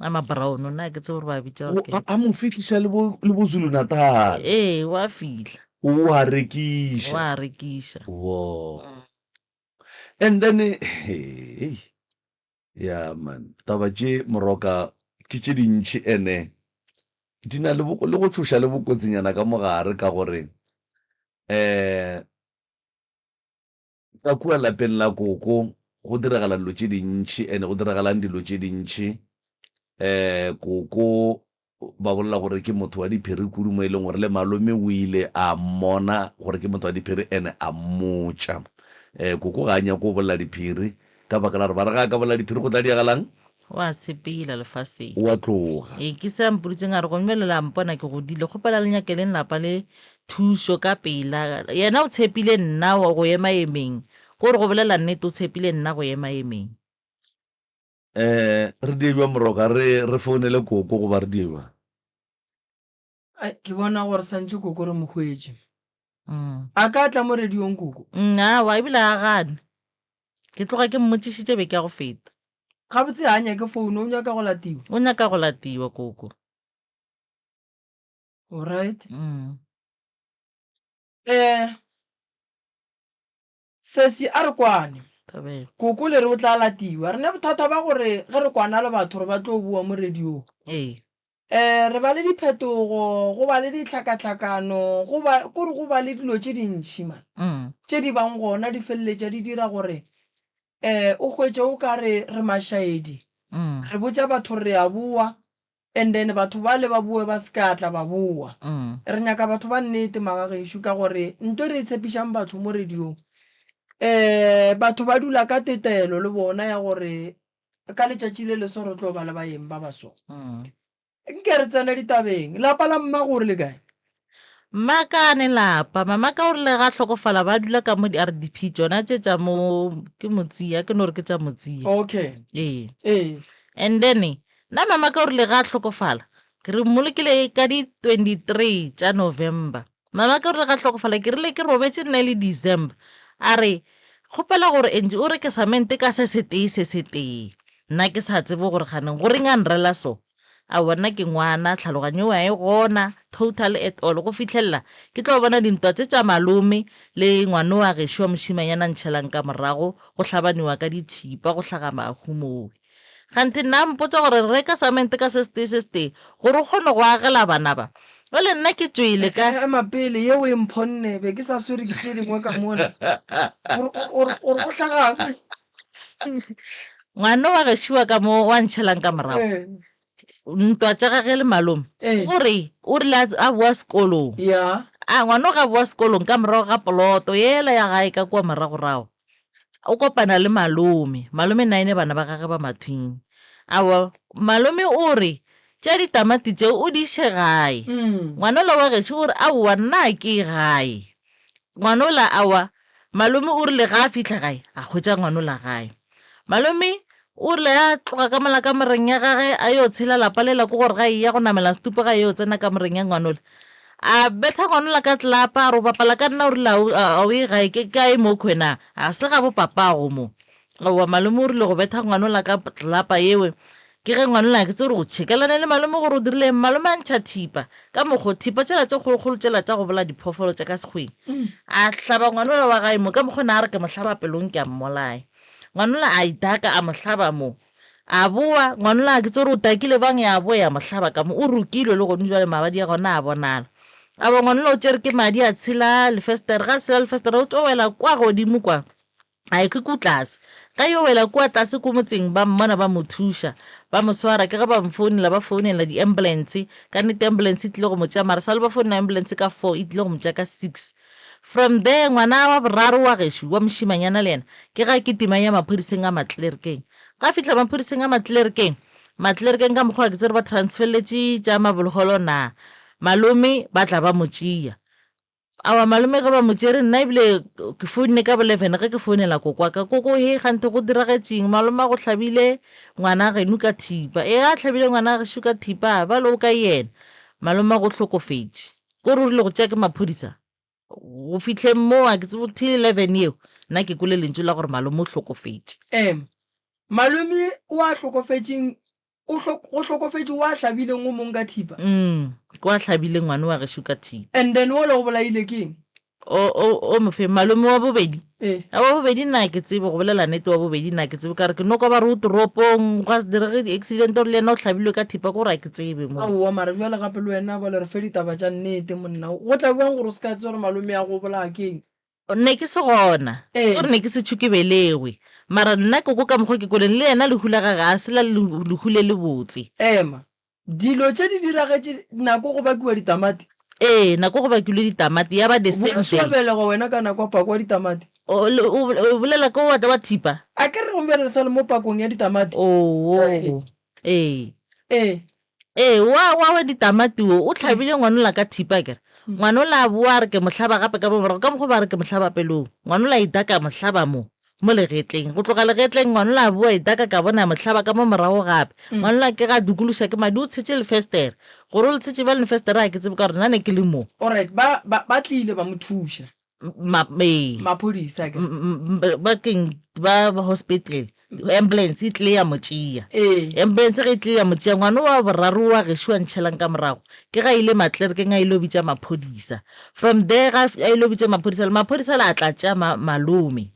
a ma-brown nna ke tse gore ba bitsa gore ke a mo fitlhisa le bo Zulu Natal ee wa fitlha o a rekisha wa rekisa wow and then hey yeah man taba tše moroka ke tše dintšhi ene di na le go tshoša le bokotsinyana ka mogare ka gore ka kua lapeng la koko go diragala dilo tše dintšhi ene go diragalang dilo tše dintšhi koko ba bolela gore ke motho wa diphiri kudu mo e leng gore le malome o ile a mmona gore ke motho wa diphiri ene a mmotša koko ga a nyako o bolela diphiri ka baka la gore ba re ga ka bolela diphiri go tla diagalang wa sepela lefaseng wa tloga ee ke se mpoditseng a re gomelela mpona ke godile kgopela le nyakele lapa le thuso ka pela yena o tshepile nna go ema emeng ko re go bolela nnete o tshepile nna go ema emeng re diwa moroka re founele koko go ba re diwa Ke bona gore santse koko re mogwetse a ka tla mo rediong koko wa ebile a gane ke tloga ke mmotšišitše be ke ya go feta ga botse a nyake founu o nyaka go latiwa o nyaka go latiwa koko all right sesi a re kwane koko le re o tla latiwa re ne bothata ba gore ge re kwana le batho re ba tlo bua mo rediong re ba le diphetogo go ba le ditlhakatlhakano kore go ba le dilo tše dintšhi man tše di bang gona di feleletša di dira gore o hwetše o ka re mašaedi re botša batho re a bua and then batho ba le ba bue ba sekatla ba bua re nyaka batho ba nnete magagešo ka gore nto re tshepišang batho mo rediong batho ba dula ka tetelo le bona ya gore ka letšatši le leso re tlo ba le baeng ba baso nke re tsena ditabeng lapa la mma gore le kae mma ka ne lapa mama ka gore le ga tlhokofala ba dula ka mo di-RDP tsona tše tša mo ke motsia ke no re ke tša motsia okay and then nna mama ka gore le ga tlhokofala ke re mmolekile ka di-23 tša November mama ka gore le ga tlhokofala ke rile ke robetse nna le December a re kgopela gore enje o re ke samente ka se setee nna ke sa tsebe gore ganeng gore nga nrela so a bona ke ngwana tlhaloganyo wa e gona total at all go fitlhelela ke tlo bona dintwa tse tša malome le ngwane wa gešo wa mošimanyana ntšhelang ka morago go tlhabaniwa ka dithipa go tlhaga mahumowe gante nna mpotsa gore re ka samente ka se setee gore o kgone go agela bana ba ole nna ke tswile ka mapele ye o emphonne be ke sa swere ke tše dingwe ka mona gore go tlhagang ngwane wa gešo ka mo wa ntšhelang ka morago ntwa tša gage le malome gore o rile a boa sekolong ngwana o ga boa sekolong ka morago ga poloto yela ya gae ka kua moragorago o kopana le malome naene bana ba gage ba mathwing awa malome o re tša ditamati tšeo o di ise gae ngwana ola wa gešo o re aowa nna ke gae ngwana ola awa malome o rile ga a fitlha gae a hwetša ngwana ola gae malome o rile a tloga ka mola ka moreng ya gage a yo tshela lapa lela ko gore ga e ya go namela setupo ga e yo tsena ka moreng ya ngwanola a betha ngwanola ka tlelapa a ro bapala ka nna o rile a o e gae ke kae mo khwena a se ga bo papago mo wa malome o rile go betha ngwanola ka tlelapa yewe ke ge ngwanola ke tse gore go tšhekelane le malome gore o dirile malome a ntšha thipa ka mokgo thipa tšela tše kgolokgolo tšela tša go bola diphoofolo tša ka sekgweng a hlaba ngwanola wa gae mo ka mokgona a re ke mohlaba pelong ke a mmolae ngwanola a itaka a mohlaba mo a boa ngwanola ke tse gore o takile bang ya boa ya mohlaba ka mo o rukilwe le gone jwale mabadi a gona a bonala a bo ngwanola o tšere ke madi a tshela lefestere ga tshela lefestere o tšo wela kwa godimo kwa a ke ku tlase ka yo wela kwa tlase ko motseng ba mmona ba mo thuša ba mo swara ke ga ba mfounela ba founela di-ambulance ka nnete ambulance e tlile go mo tšea mara sa le ba founela ambulance ka 4 e tlile go mo tšea ka 6 from there ngwana wa boraro wa gešo wa mošimanyana le yena ke ga ke tima ya maphodiseng a matlelerikeng ka fihla maphodiseng a matlelerikeng ka mokgwa ke tsere ba transferletše tša mabologolo na malome ba tla ba mo tšea awa malome ga ba mo tsere nna ebile ke founne ka bo 11 ge ke founela koko ka koko he gante go diragetseng malome go tlhabile ngwana geno ka thipa a tlhabile ngwana ge shuka thipa ba lo ka yena malome go hlokofetse go rile go tšea ke maphodisa go fitlhe mo a ke tsebo till 11 eo nna ke kole lentswe la gore malome o hlokofetse malome wa hlokofetseng go hlokofetse wa hlabileng o mong ka thipa kwa tlhabile ngwana wa ge shuka thipa and then o le go bolaile keng o mofe malome wa bobedi wa bobedi nna ke tsebe go bolela nete wa bobedi nna ke tsebe ka re ke no ka ba re o toropong ga se direge di-accident o le yena o tlhabilwe ka thipa ko ra ke tsebe mo aowa mara jwale gape le wena ba le re fe ditaba tša nnete monna go tla buang gore o se ka tse gore malome ya go bolaya keng ne ke se gona gore ne ke se tšhukebelegwe mara nna koko ka mokgwa ke koleng le yena lehula ga ga se la lehule le botse ema dilo tše di diragetse nako go bakiwa ditamati nako go bakilwe ditamati ya ba the same day sobelego wena ka nako pakwa ditamati o bolela ko wa thipa a ke re gombe re sa le mo pakong ya ditamati wa ditamati o tlhabile ngwanola ka thipa kere ngwanola boa re ke mohlaba gape ka bomorago ka mokgwa ba re ke mohlaba pelong ngwanola itaka mohlaba mo legetleng go tloga legetleng ngwanola boa itaka ka bona mohlaba ka mo morago gape ngwanola ke ga dukuluša ke madi o tshetse lefestere gore o le tshetse ba lefestere a ke tsebe ka gore nna ne ke le mo alright ba tlile ba mo thuša maphodisa bakeng ba hospital ambulance e tlile ya motšea ambulance ge e tlile ya motšea ngwana wa boraro wa gešo wa ntšhelang ka morago ke ga ile matlerekeng a ile bitša maphodisa from there a ile bitša maphodisa le maphodisa le a tlatša malome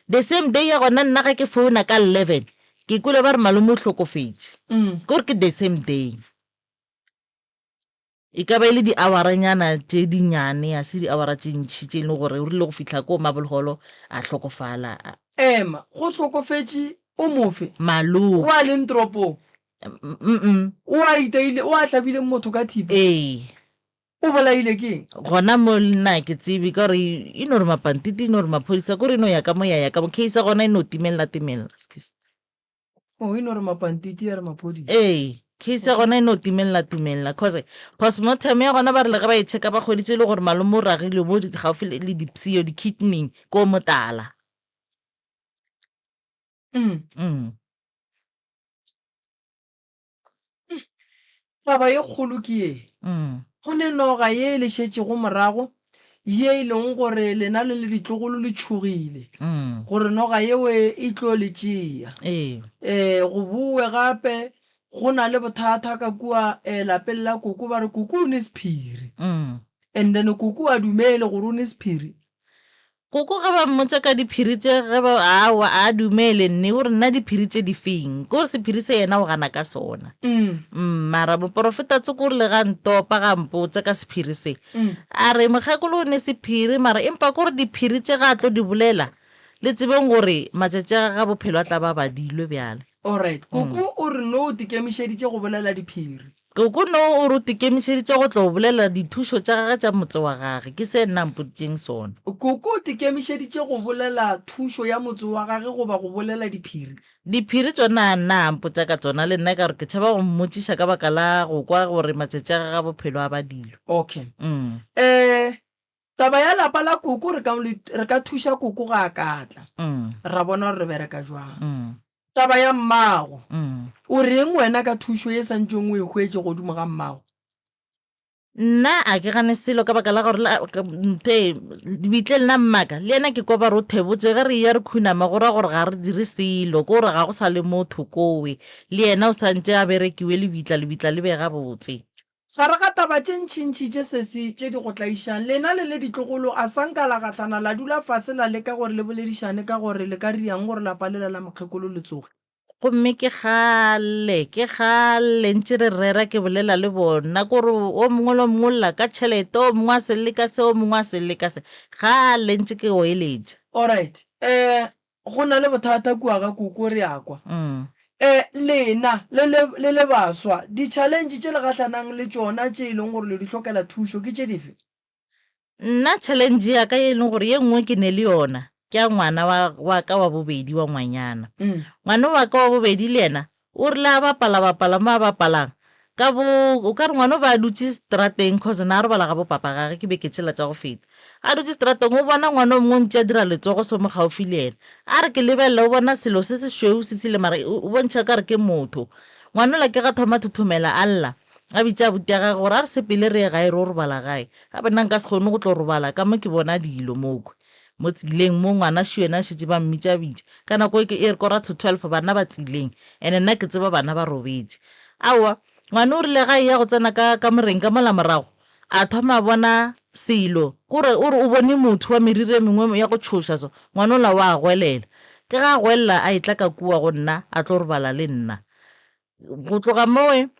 the same day ya gona nna ga ke founa ka 11 ke kule ba re malome o hlokofetse kore ke the same day e ka ba ile di-houranyana tše dinnyane a se di-houra tše ntšhi tše le gore o rile go fitlha ko mabologolo a hlokofala ema go hlokofetse o mofe malome o a leng toropong o a iteile o a hlabile motho ka thipa o bolaile keng gona mo nna ke tsebe ka gore e no re mapantiti e no re maphodisa kore e no ya ka mo ya ka mo case gona e no timelela e no re mapantiti ya re maphodisa case gona e no timelela cause postmortem ya gona ba re le ge ba e check-a ba kgweditse le gore malome o ragile mo gaufi le dipsio di-kidney ko motala taba ye kgolo ke ye go ne noga ye e le šetšego morago ye e leng gore lena le ditlogolo le tšhogile gore noga yeo e tlo le tšea go bue gape go na le bothata ka kua lapeng la koko ba re koko o ne sephiri and then koko a dumele gore o ne sephiri koko ga ba mmotsa ka diphiri tse ge ba a dumele nne gore nna diphiri tse di feng ke gore sephiri se yena o gana ka sona mara boporofeta tse kore le ga ntopa ga mpotse ka sephiri se a re mogakolo o ne sephiri mara empa kore diphiri tse ga tlo di bolela le tsebeng gore matšatši ga bophelo a tla ba badilwe bjale alright koko o re no o tikemišeditše go bolela diphiri koko no o re o tikemišeditše go tlo bolela dithušo tša gage tša motse wa gage ke se nna mpoditseng sona koko o tikemišeditše go bolela thušo ya motse wa gage goba go bolela diphiri tsona nna mpotsa ka tsona le nna ka gore ke tšhaba go mmotšiša ka baka la go kwa gore matšatši a gage bophelo a badilo okay taba ya lapa la koko re ka thuša koko ga a katla ra bona gore re bereka jwang taba ya mmago o reng wena ka thušo ye santšong o e hwetse godimo ga mmago nna a ke gane selo ka baka la gore bitle nna mmaka le yena ke kwa ba re o thebotse ge re ya re khunama gore ga re dire selo ke gore ga go sa le motho kowe le yena o santse a berekiwe le bitla le bega botse ga re ga taba tše ntšhintšhi tše di go tlaišang lena le ditlogolo a sanka la gatlana la dula fase la le ka gore le boledišane ka gore le ka riang gore lapa lela la mokgekolo le tsoge gomme ke gale ntse re rera ke bolela le bona kore o mongwe le mongwe lla ka tšhelete o mongwe a selele ka se o mongwe a selele ka se gale ntse ke go eletša alright go na le bothata kua ga koko re akwa lena le baswa di-challenge tše le gatlhanang le tšona tše e leng gore le di hlokela thušo ke tše dife nna challenge ya ka e leng gore ye nngwe ke ne le yona ke a ngwana wa ka wa bobedi wa ngwanyana ngwana wa ka wa bobedi le yena o rile a bapala mo a bapalang ka bo o ka re ngwana ba dutse strateng cause na re bala ga bo papa gage ke be ke tshela tsa go feta a dutse strateng o bona ngwana o mongwe ntse a dira letsogo so mo gaufi le ene a re ke lebelela o bona selo se se šweu se se le mara o bontšha ka re ke motho ngwana la ke ga thoma thuthumela a lla a bitsa abuti ya gage gore a re sepele re ye gae re o robala gae ga be nna nka se kgone go tlo robala ka mo ke bona dilo moko mo tsileng mo ngwana šo ena šetse ba mmitša bitša ka nako e re kora to 12 bana ba tsileng and nna ke tseba bana ba robetse aowa ngwana o rile ga ya go tsena ka moreng ka mola morago a thoma bona selo kore o bone motho wa meriri mengwe ya go tshoša so ngwana o la wa gwelela ke ga gwelela a etla ka kua go nna a tlo robala le nna go tloga moe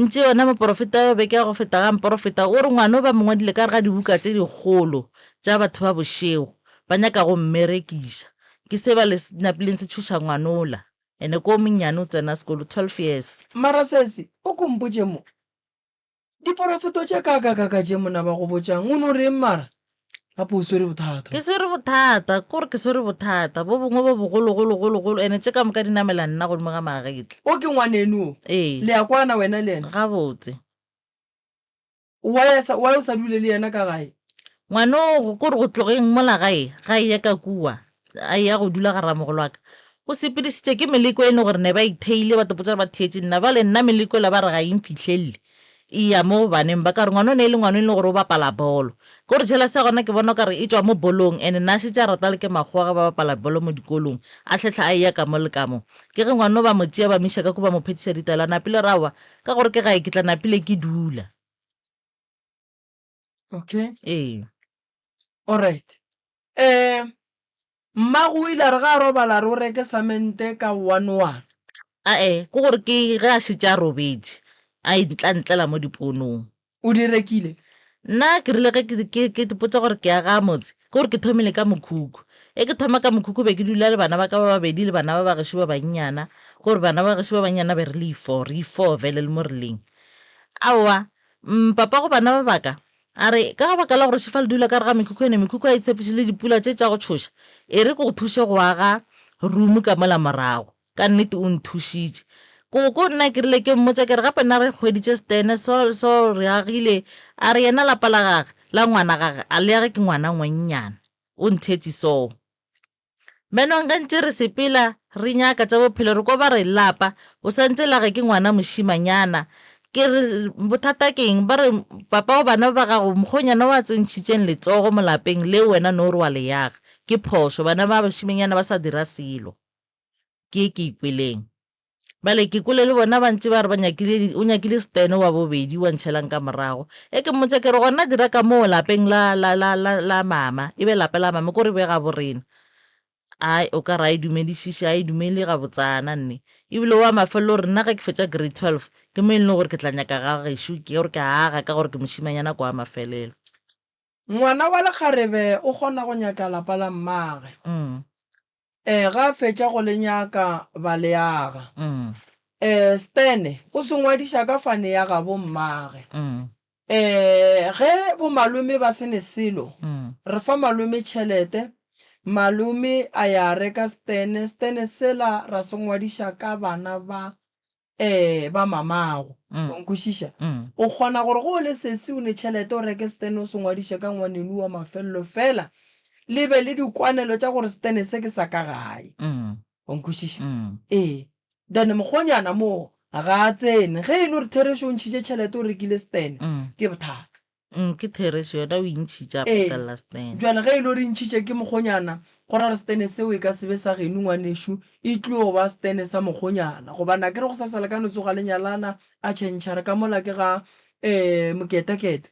ntse yona moporofeta beke ya go feta ga moporofeta o re ngwana o ba mongwe dile ka re ga dibuka tse digolo tša batho ba bošego ba nyaka go mmerekisa ke se ba le napileng se thuša ngwanola ene ko monnyane o tsena sekolo 12 years mara sesi o kompotse mo diporofeto tše kaka tše mona ba go botšang o no reng mara gape o swere bothata ke swere bothata kore ke swere bothata bo bongwe bo bogologologologolo ene tše ka moka di namela nna godimo ga magetla o ke ngwaneno ee le ya kwana wena le ena gabotse wa o sa dule le yena ka gae ngwano kore go tlogeng mola gae ya ka kua a ya go dula ga ramogolo waka o sepedisitše ke meleko ene gore ne ba itheile batho potsa ba thietse nna ba le nna meleko la ba re ga imfitlhelele e ya mo baneng ba ka re ngwana o ne e le ngwana e le gore o bapala bolo ke gore tšhela sa gona ke bona ka re e tswa mo bolong and nna se tša rata le ke makgowa ga ba bapala bolo mo dikolong a tlhetlha a ya ka mo le ka mo ke ge ngwana o ba motšea ba miša ka ko ba mo phetiša ditala napile rawa ka gore ke gae ke tla napile ke dula okay ee alright mmago o ile a re ga a robala re o reke samente ka 1 ke gore ke ge a šetse a robetse a ntla-ntlela mo diponong o di rekile nna ke rile ge ke dipotsa gore ke aga motse ke gore ke thomile ka mokhukhu ke thoma ka mokhukhu be ke dula le bana ba ka ba babedi le bana ba bagešo ba bannyana gore bana ba bagešo ba bannyana be re le four vele le mo releng aowa papa go bana ba baka a re ka ga baka la gore sefa le dula ka re ga mekhukhu ene mekhukhu a itshepiše le dipula tše tša go tshoša e re ko go thuše go aga rumu ka mola morago ka nnete o nthušitše ko nna ke rile ke mmotsa ke re gape nna re kgweditše stene so re agile a re yena lapa la gage la ngwana gage a le age ke ngwana ngwannyana o nthetše so menong ka ntse re sepela re nyaka tša bophelo re ko ba re lapa o santse lage ke ngwana mošimanyana ke re bothata keng ba re papa o bana ba gago mokgonyana wa tsentšhitšeng letsogo mo lapeng le wena no re wa le yaga ke phošo bana ba bašimanyana ba sa dira selo ke ikweleng bale ke kole le bona ba ntse ba re o nyakile stene wa bobedi wa ntšhelang ka morago ke mmotse ke re gona dira ka moo lapeng la mama e be lape la mama ko re be ga borena ai o ka re a e dumedišiše a e dumele ga botsana nne ebile wa mafelelo gore nna ga ke fetša grade 12 ke mo e leng gore ke tla nyaka ga gešo ke gore ke aga ka gore ke mošimanyana kwa mafelelo ngwana wa lekgarebe o kgona go nyaka lapa la mmage ga a fetša go le nyaka ba le aga stene o se ngwadiša ka fane ya ga bo mmage ge bo malome ba sene selo re fa malome tšhelete malome a ya reka stene sela ra se ngwadiša ka bana ba mamago onkwešiša o kgona gore go le sesi o ne tšhelete o reke stene o se ngwadiša ka ngwanenu wa mafelelo fela le be le dikwanelo tša gore stene se ke sa ka gae onkwešiša then mokgonyana moo ga a tsene ge e le gore thereše o ntšhitše tšhelete o rekile stene ke bothata ke thereše yona o intšhitša patella stene jale ge e le gore ntšhitše ke mokgonyana go ra re stene seo e ka sebe sa geno ngwanešo e tlo go ba stene sa mokgonyana gobana ke re go sa selekane tsoga lenyalana a tšhentšhare ka mola ke ga moketekete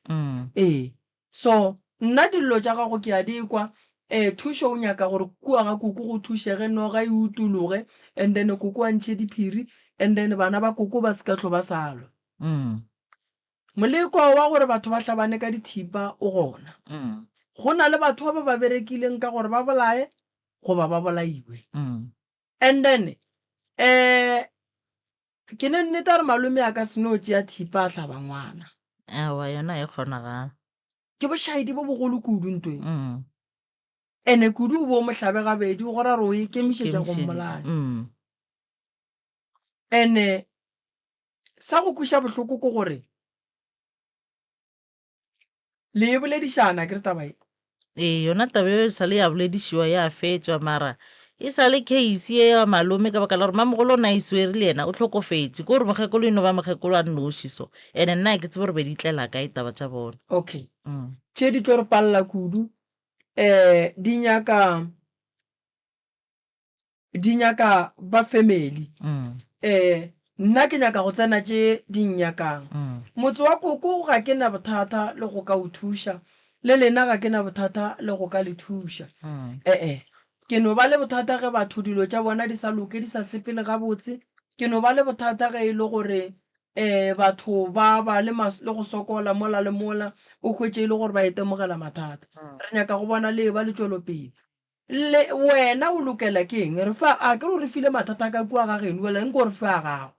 so nna dillo tša gago ke a dikwa thušo o nyaka gore kua ga koko go thušege noga e utologe and then koko a ntšhe diphiri and then bana ba koko ba se ka tlo ba salwa moleko wa gore batho ba hlabane ka dithipa o gona go na le batho ba ba berekileng ka gore ba bolae goba ba bolaiwe and then ke ne nnete re malome a ka seno tšea thipa a hlaba ngwana awa yona e kgonagala ke bošhaedi bo bogolo kudu ntwe ene kudu o bo mo hlabe gabedi go ra re o ikemišetša go mmolaya ene sa go kweša bohloko ko gore le e boledišana ke re taba e yona taba eo e sa le ya boledišiwa ya fetswa mara e sa le case e ya malome ka baka la gore mamogolo o na iswere le yena o tlhokofetse ke gore mokgekolo eno ba mokgekolo a nnošiso and nna ke tsebe gore be di tlela kae taba tša bona. okay tše di tlo re palela kudu di nyaka ba family nna ke nyaka go tsena tše di nyakang motse wa koko ga ke na bothata le go ka o thuša le lena ga ke na bothata le go ka le thuša ke no ba le bothata ge batho dilo tša bona di sa loke di sa sepele gabotse ke no ba le bothata ge e le gore batho ba le go sokola mola le mola o hwetše e le gore ba etemogela mathata re nyaka go bona le ba le tšwelopele le wena o lokela ke eng re fa a ke re file mathata ka kua ga geno wela eng ko re fa a gago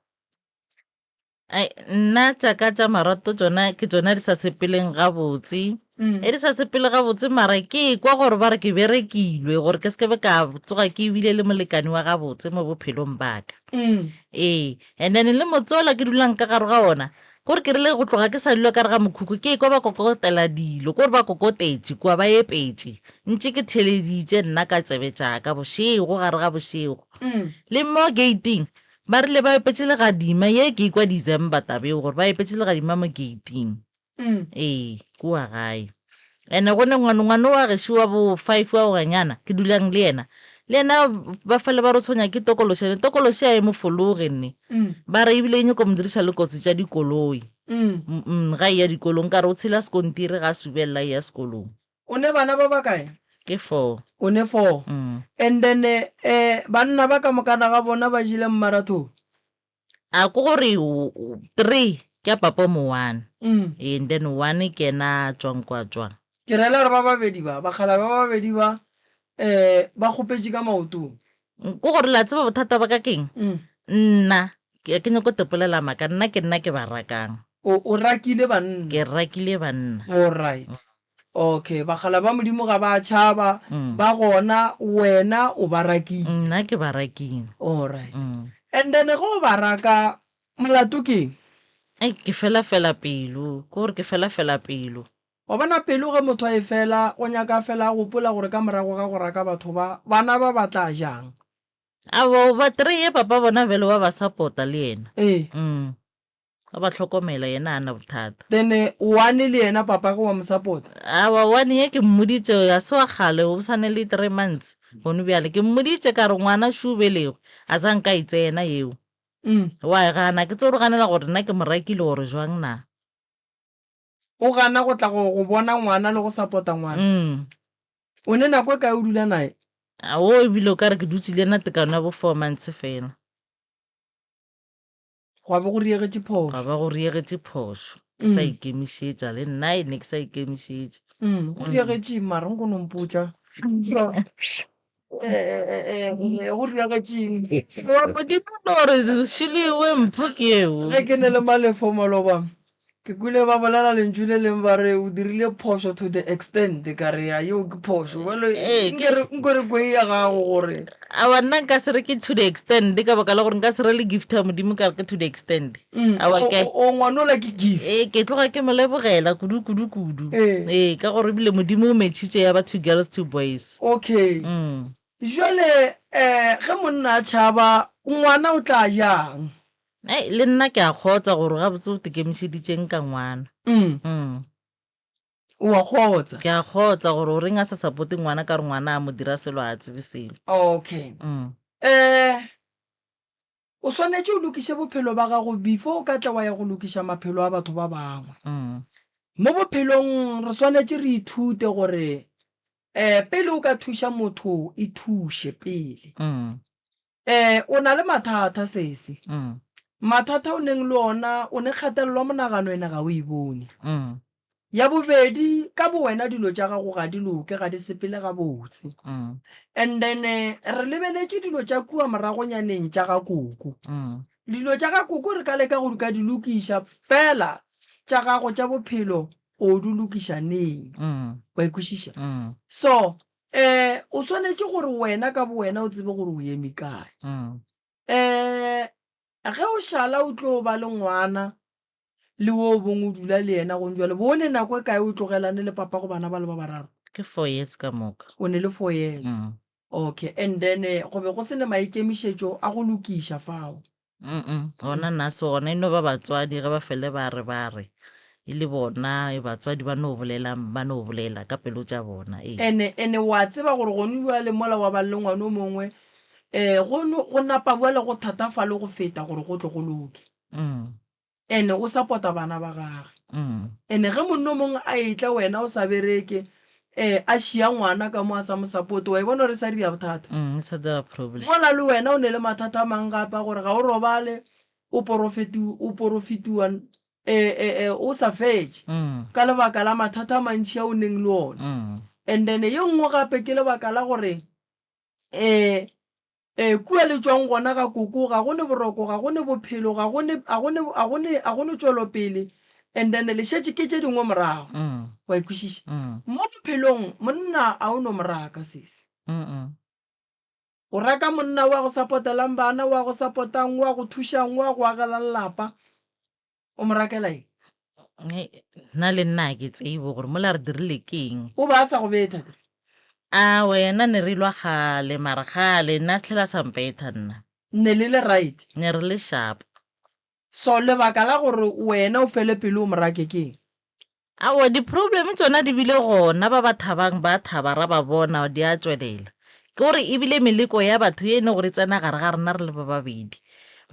nna tsaka tša marato tsona ke tsona di sa sepeleng gabotse e di sa sepele gabotse mara ke kwa gore ba re ke berekilwe gore ke sekebe ka tsoga ke ebile le molekane wa gabotse mo bophelong baka and then le motsola ke dulang ka gare ga ona gore ke rile go tloga ke sa dilo ka re ga mokhukhu ke kwa ba kokotela dilo kore ba kokotetše kua ba epetše ntše ke theleditše nna ka tsebe tšaka bošego gare ga bošego le mo gating ba rile ba epetše le gadima ye ke kwa December tabeo gore ba epetše le gadima mo gating kua gae ene gone ngwane wa gešo wa bo 5 wa go ganyana ke dulang le yena ba fele ba re tshonya ke tokološane a e mo fologe nne ba re ebile e nyako mo dirisa le kotsi tša dikoloi ga e ya dikolong ka re o tshela sekontiri ga a subelela ya sekolong. O ne bana ba bakae? Ke 4. O ne 4 and then banna ba ka mokana ga bona ba jile mmaratho a ko gore 3 ke papa mo 1 and then 1 ke na tswang kwa tswang ke rela re ba babedi ba bagala ba babedi ba gopetse ka maotong ko gore la tseba bothata ba ka keng nna ke nyako tepolela maka nna ke ba rakang o rakile banna ke rakile banna all right okay bagala ba modimo ga ba tšhaba ba gona wena o ba rakile nna ke ba rakile all right and then go baraka molato ke ke fela pelo ko gore ke fela pelo wa bona pelo ge motho a e fela o nyaka fela go gopola gore ka morago ga go raka batho ba bana ba batla jang abo ba 3 papa bona vele wa ba supporta le yena ga ba tlhokomela yena ana bothata then 1 le yena papa go wa mo support awa 1 ye ke mmoditse ya swa gale o sane le 3 months gone bjale ke mmoditse ka re ngwana shubelego a tsang ka itsena yeo wa gana ke tsoro ganela gore nna ke morakile gore jwang na o gana go tla go bona ngwana le go supporta ngwana o ne nako ka o dula nae a o ebile o ka re ke dutse le nna tekano ya bo 4 months fela go ba go riegetše phoso ke sa ikemišetša le nna e ne ke sa ikemišetša go riegetše mara go no mpotša go riegetšeng ke gore šiliwe mpho ke eo ge ke ne le malefo maloba ke kule ba bolela lentšu le leng ba re o dirile phoso to the extent ka re ya yeo ke phoso nkere kwe ya gago gore a wa nna nka se re ke to the extent ka baka la gore nka se re le gift ya modimo ka re ke to the extent o ngwanola ke gift ke tloga ke mo lebogela kudu ka gore ebile modimo o metšhitše ya ba 2 girls 2 boys okay jale ge monna a tšhaba ngwana o tla jang le nna ke a kgotsa gore ga botse o tekemišeditseng ka ngwana o a kgotsa ke a kgotsa gore o reng a sa supporte ngwana ka re ngwana a mo dira selo a tsebe selo okay o swanetše o lokiše bophelo ba gago before o ka tla wa ya go lokiša maphelo a batho ba bangwe mo bophelong re swanetše re ithute gore pele o ka thuša motho e thuše pele o na le mathata sese mathata o neng le ona o ne kgatelelwa monagano ena ga o e bone ya bobedi ka bo wena dilo tša gago ga di loke ga di sepele ga botse and then re lebeletše dilo tša kua moragonyaneng tša ga koko dilo tša ga koko re ka leka go ka di lokiša fela tša gago tša bophelo o di lokišaneng wa ikwešiša so o swanetše gore wena ka bo wena o tsebe gore o eme kae ge o šala o tlo ba le ngwana le wo bongwe o dula le yena go jwale bone nako e kae o tlogelane le papa go bana ba le ba bararo ke 4 years ka moka o ne le 4 years okay and then go be go sene maikemišetšo a go lokiša fao gona nna se gona eno ba batswadi ge ba fele ba re e le bona batswadi ba no bolela ka pelo tša bona ene wa tseba gore gone bua le mola wa ba le ngwana o mongwe go napa bua le go thatafale go feta gore go tle go loke ene o support-a bana ba gage ene ge monna mongwe a etla wena o sa bereke a šia ngwana ka mo a sa mo support wa e bona re sa dira bothata mola le wena o ne le mathata a mang gape gore ga o robale o porofitiwa o sa fetše ka lebaka la mathata a mantši a o neng le ona and then ye nngwe gape ke lebaka la gore kua le tswang gona ga koko ga gone boroko ga gone bophelo ga gone tšwelopele and then le šetše ke tše dingwe morago wa ikwešiša mo bophelong monna a o no moraka sese o raka monna wa go supportelang bana wa go supportang wa go thušang wa go agela lelapa o morakela eng nna le nna ke tsebo gore mola re dirile keng o ba sa go betha a wena ne re lwa gale mara gale nna setlhela sampeta nna ne le right ne re le sharp so lebaka la gore wena o fele pele o morake keng awa di-problem tsona di bile gona ba ba thabang ba thaba ra ba bona di a tswelela ke gore ebile meleko ya batho e ne gore tsena gare ga rena re le ba babedi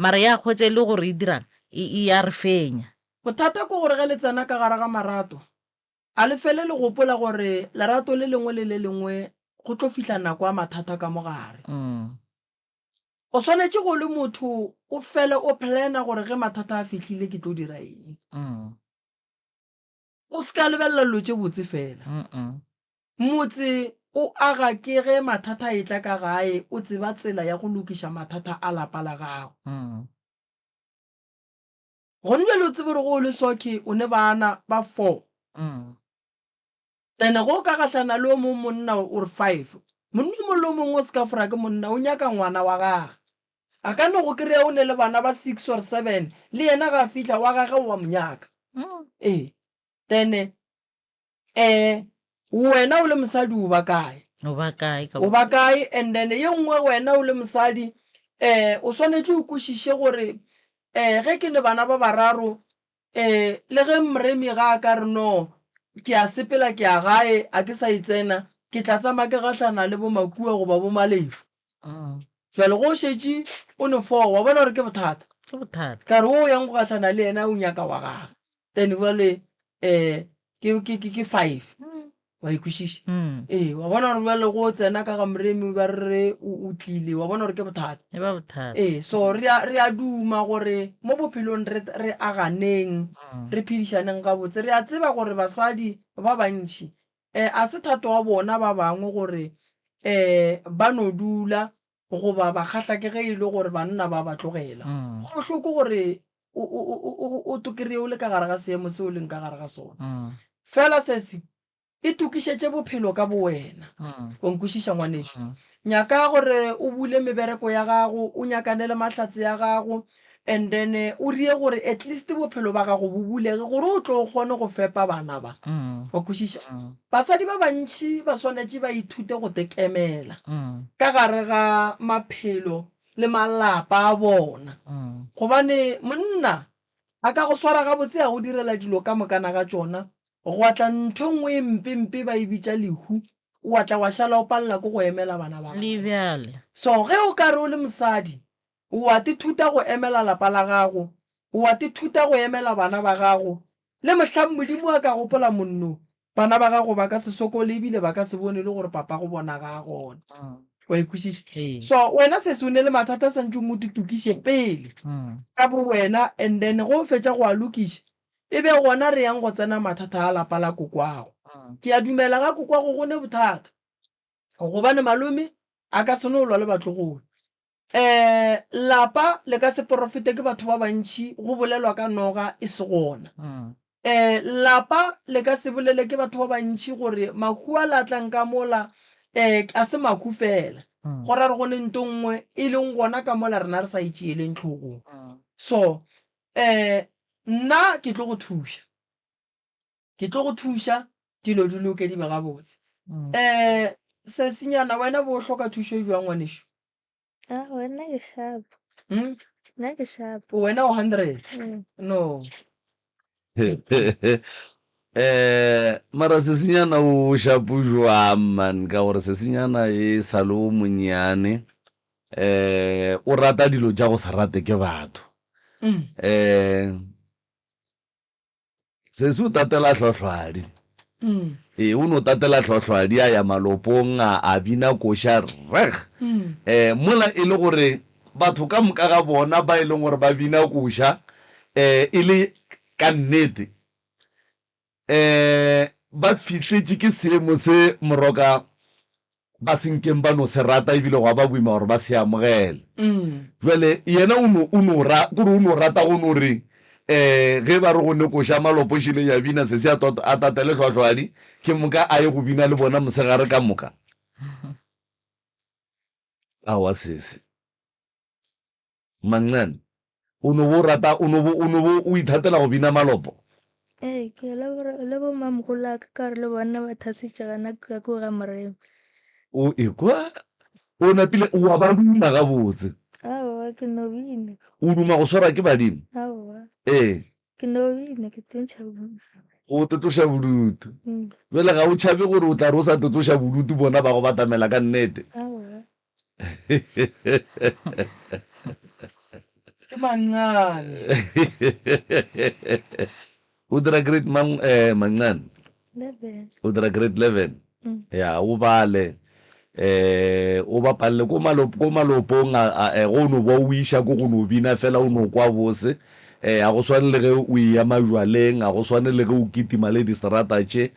mara ya kgwetse le gore e dirang e ya re fenya bothata ko gore ge le tsena ka gare ga marato a le fele le gopola gore lerato le lengwe le le lengwe go tlo fihla nako ya mathata ka mogare o swanetše go le motho o fele o plana gore ge mathata a fihlile ke tlo dira eng o se ka lebelela lo tše botse fela motse o aga ke ge mathata e tla ka gae o tseba tsela ya go lokiša mathata a lapa la gago gone bjale o tsebe gore go o le soke o ne bana ba 4 then go ka gahlana le o mongwe monna o re 5 monna mo le mongwe o se ka fora ke monna o nyaka ngwana wa gage a ka no go kry-a o ne le bana ba 6 or 7 le yena ga a fitlha wa gage wa monyaka then wena o le mosadi o ba kae and then ye nngwe wena o le mosadi o swanetše o kwešiše gore ge ke le bana ba bararo le ge mremi ga a ka re no ke a sepela ke a gae a ke sa itsena ke tla tsama ke gahlana le bo makua goba bo malefu jwale go šetše o ne 4 wa bona gore ke bothata ka re o yang go gahlana le yena o nyaka wa gage then jwale ke 5 wa ikwešiša wa bona gore jwale go tsena ka ga mremi ba re o tlile wa bona gore ke bothata so re a duma gore mo bophelong re aganeng re phedišaneng gabotse re a tseba gore basadi ba bantši a se thato wa bona ba bangwe gore ba no dula goba ba kgahla ke ge e le gore banna ba ba tlogela go bohloko gore o tokry-e o le ka gare ga seemo se o leng ka gare ga sona fela sese e tukišetše bophelo ka bo wena o nkwešiša ngwanešo nyaka gore o bule mebereko ya gago o nyakane le mahlatse ya gago and then o rie gore at least bophelo ba gago bo bulege gore o tlo o kgone go fepa bana ba wa kwešiša basadi ba bantši ba swanetše ba ithute go tekemela ka gare ga maphelo le malapa a bona gobane monna a ka go swara gabotse ya go direla dilo ka mokana ga tšona go atla ntho nngwe mpe ba e bitša lehu o atla wa šala o palela ko go emela bana ba so ge o ka re o le mosadi o a thuta go emela lapa la gago o a thuta go emela bana ba gago le mohlang modimo a ka gopola monno bana ba gago ba ka se sokole ebile ba ka se bone le gore papa go bona ga gona wa ikwešiša so wena se se o ne le mathata sa ntse mo tukiše pele ka bo wena and then go fetša go a lokiša e be gona re yang go tsena mathata a lapa la kokwago ke a dumela ga kokwago go ne bothata gobane malome a ka se no lwa le batlogolo lapa le ka se profite ke batho ba bantši go bolelwa ka noga e se gona lapa le ka se bolele ke batho ba bantši gore mahu a latlang ka mola a se mahu fela go ra re go le nto nngwe e leng gona ka mola rena re sa itšeeleng tlhogong. So nna ke tlo go thuša dilo di loke di be gabotse. Sesenyana wena bo hloka thušo e jwang ngwaneso? Wena ke sharp. Nna ke sharp. Wena o 100? No. Mara sesenyana o shapo jwang man, ka gore sesenyana e sale o monyane o rata dilo tša go sa rate ke batho. Se se o tatela tlhotlhwadi. O no tatela tlhotlhwadi a ya malopong a bina koša reg. Mola e le gore batho ka moka ga bona ba e leng gore ba bina koša e le ka nnete ba fihletse ke seemo se moroka ba senkeng ba no se rata ebile go ba boima gore ba se amogele. Jwale yena o no rata go no re ge ba re go ne koša malopo šile ya bina se se a tatele tlhwatlhwadi ke moka a ye go bina le bona mosegare ka moka. Awa sese Mancane o no bo rata o ithatela go bina malopo? Ke le bo mamogolo ka re le bona ba thasitše gana ka ko ga moremo. O ekwa o napile o a ba duma gabotse? Aowa ke no bina. O duma go swara ke badimo? Aowa ke no bina ke tentšha bodutu. O tetloša bodutu. Jwale ga o tšhabe gore o tla re o sa tetloša bodutu bona ba go batamela ka nnete? Aowa. Ke Mancane. O dira grade Mancane? 11. O dira grade 11? Ya o bale o bapalle ko malopong go no ba o iša ko go no bina fela o no kwa bose. A go swane le ge o ya majwaleng, a go swane le ge o kitima le distrata tše.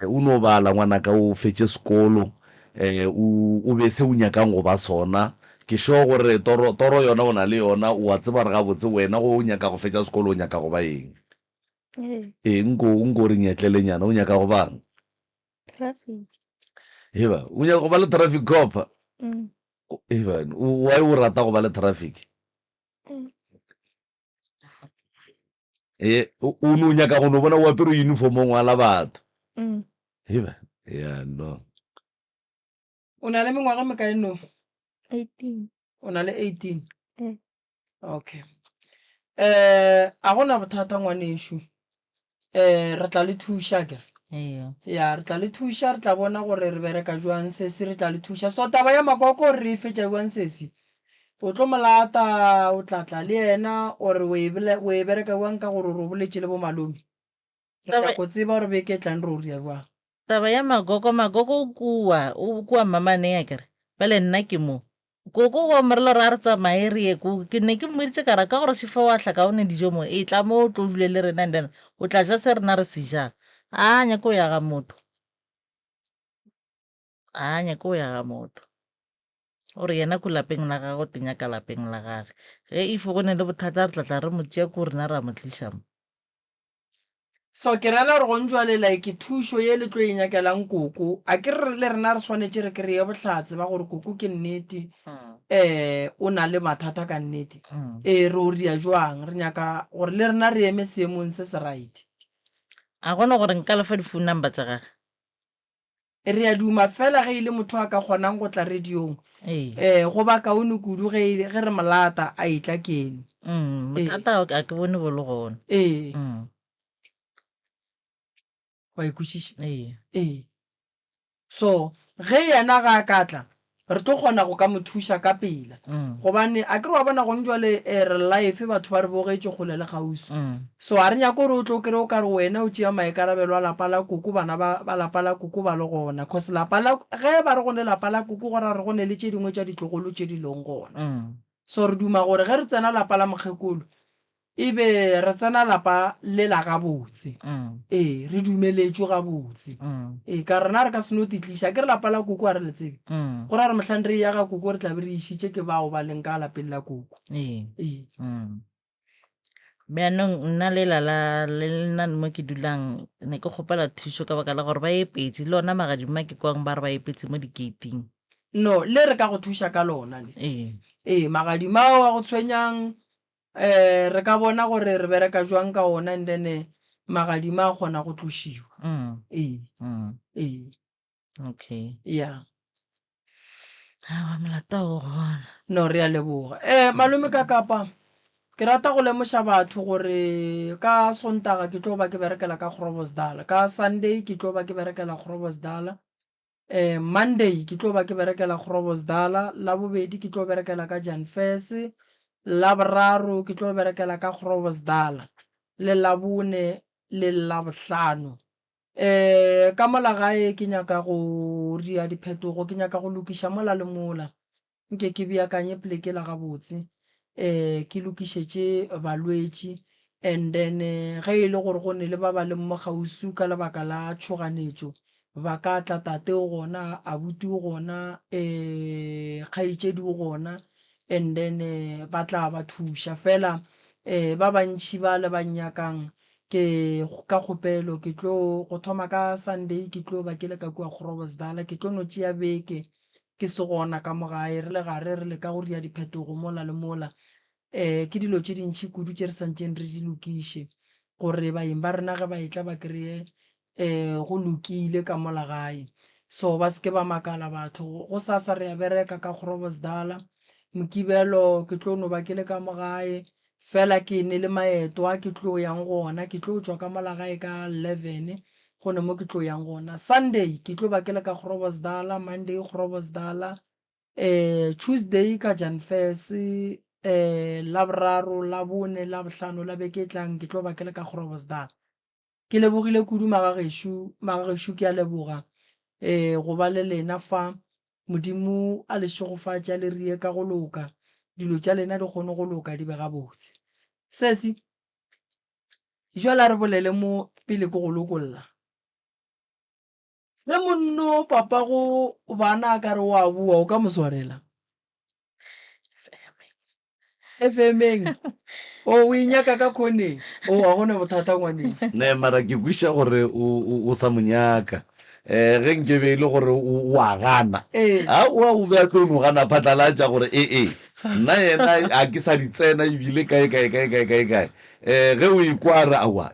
O no bala ngwana ka o fetše sekolo o be se o nyakang go ba sona. Ke sure gore toro yona o na le yona, o a tseba re gabotse wena go o nyaka go fetša sekolo o nyaka go ba eng? Nko re nyetlelenyana o nyaka go bang? Traffic. Eba o nyaka go ba le traffic cop? Eba why o rata go ba le traffic? O no nyaka go no bona o apere uniform o ngwala batho? Eba ya no. O na le mengwaga mekae no? 18. O na le 18? Okay. A gona bothata ngwaneso. Re tla le thuša ke. Ya re tla le thuša, re tla bona gore re bereka jwang sese, re tla le thuša. So taba ya makoko re fetša jwang sese? O tlo molata o tlatla le yena ore o e bereka jwang ka gore re boletše le bo malome? Re tla go tseba gore beke tlang re o ria jwang. Taba ya magoko o kua mamane ya kere bale nna ke mo koko go morelo re a re tsamaye re ye ke ne ke mmoditse kara ka gore sefa wa tlhaka o ne dijo mo e tla mo o tlo dule le rena ndena o tla ja se rena re se jang a nya ko ya ga motho ore yena ko lapeng la gago tenya ka lapeng la gage ge ifo go ne le bothata re tlatla re mo tšea ko rena ra mo tliša mo. So ke rela gore go ntšwalela ke thušo ye le tlo e nyakelang koko a ke re le rena re swanetše re kry-e bohlatse ba gore koko ke nnete o na le mathata ka nnete re o ria jwang, re nyaka gore le rena re eme seemong se se right. A gona gore nka lefa di-phone number tsa gage? Re a duma fela ge ile motho a ka kgonang go tla radiong go ba kaone kudu ge re molata a itla kene. Bothata a ke bone bo le gona. Wa ikwešiša? So ge yena ga a ka tla re tlo kgona go ka mo thuša ka pela gobane a ke re wa bona gone jwale re life batho ba re bogetše kgole le gausi. So a re nyako gore o tlo kry o kare wena o tšea maikarabelo a lapa la koko, bana ba lapa la koko ba le gona, cause ge ba re gone lapa la koko gore re gone le tše dingwe tša ditlogolo tše di leng gona. So re duma gore ge re tsena lapa la mokgekolo ebe re tsena lapa le la gabotse. Re dumeletšwe gabotse. Ka rena re ka seno titliša ke re lapa la koko a re le tsebe gore re mohlang re ya ga koko re tla be re išitše ke bao ba leng ka lapeng la koko. Beanong nna le lala le nna mo ke dulang ne ke kgopela thušo ka baka la gore ba epetse le ona magadima ke kwang ba re ba epetse mo di-gaping. no le re ka go thuša ka lona le magadima ao a go tshwenyang re ka bona gore re bereka jwang ka ona and then magadima a kgona go tlošiwa okay ya wa molata o gona no re a leboga malome ka kapa ke rata go lemoša batho gore ka sontaga ke tlo ba ke berekela ka Groblersdal, ka Sunday ke tlo ba ke berekela Groblersdal, Monday ke tlo ba ke berekela Groblersdal, la bobedi ke tlo berekela ka Jan Fes, la boraro ke tlo berekela ka Groblersdal, le la bone le la bohlano. Ka mola gae ke nyaka go ria diphetogo, ke nyaka go lokiša mola le mola nke ke beakanye pleke la gabotse ke lokišetše balwetši and then ge e le gore go ne le ba ba leng mo gausu ka lebaka la tšhoganetšo ba ka tla tate o gona abuti o gona kgaetšedi o gona and then ba tla ba thuša fela ba bantši ba le ba nnyakang ke ka kgopelo ke tlo go thoma ka Sunday ke tlo ba ke le ka kua Groblersdal ke tlo no tšea beke ke se gona ka mogae re le gare re le ka go ria diphetogo mola le mola ke dilo tše dintšhi kudu tše re santseng re di lokiše gore baeng ba rena ge ba etla ba kry-e go lokile ka mola gae so ba seke ba makala batho go sasa re ya bereka ka Groblersdal, Mokibelo ke tlo no ba ke le ka mogae fela ke ne le maeto a ke tlo yang gona ke tlo tšwa ka mola gae ka 11 gone mo ke tlo yang gona. Sunday ke tlo ba ke le ka Groblersdal, Monday Groblersdal, Tuesday ka Jan Fes, la boraro la bone la bohlano la beke tlang ke tlo ba ke le ka Groblersdal. Ke lebogile kudu magagesho ke a leboga go ba le lena fa modimo a le šogofatša le rie ka go loka dilo tša lena di kgone go loka di be gabotse. Sesi jwale re bolele mo pele ke go lokolla le monno papa go bana ka re wa bua o ka moswarela FM-eng o inyaka ka khone o a gone bothata ngwaneng ne mara ke buša gore o sa monyaka ge nke be ile gore o a gana o be a tlo no gana phatlalatša gore nna yena a ke sa di tsena ebile kae ge o ikware awa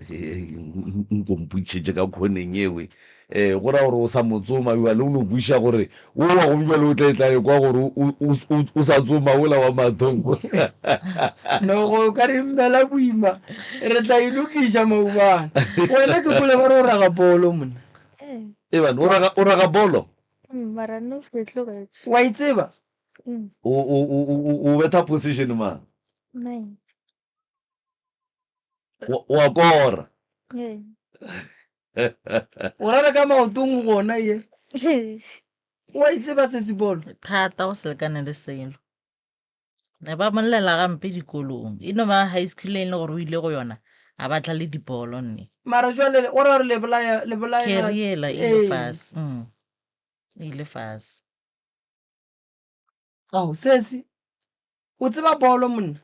nkomputšhetše ka khoneng ewe go ra gore o sa motsoma wa le o no buša gore o wa go bjale o tla ekwa gore o sa tsoma ola wa mathongo no go ka re mmela boima re tla ilokiša maubana wena ke kole ba re o raga bolo monna bana o raga bolo mara no fetlogetse wa itseba o betha position man nine wa kora o rara ka maotong gona ye wa itseba se se bolo thata go se lekane le selo ne ba molela gampe dikolong e no ba high school e le gore o ile go yona a batla le dipolo nne mara jwale o ra re le bolaya keriela e le fast e le fast ao sesi o tseba bolo monna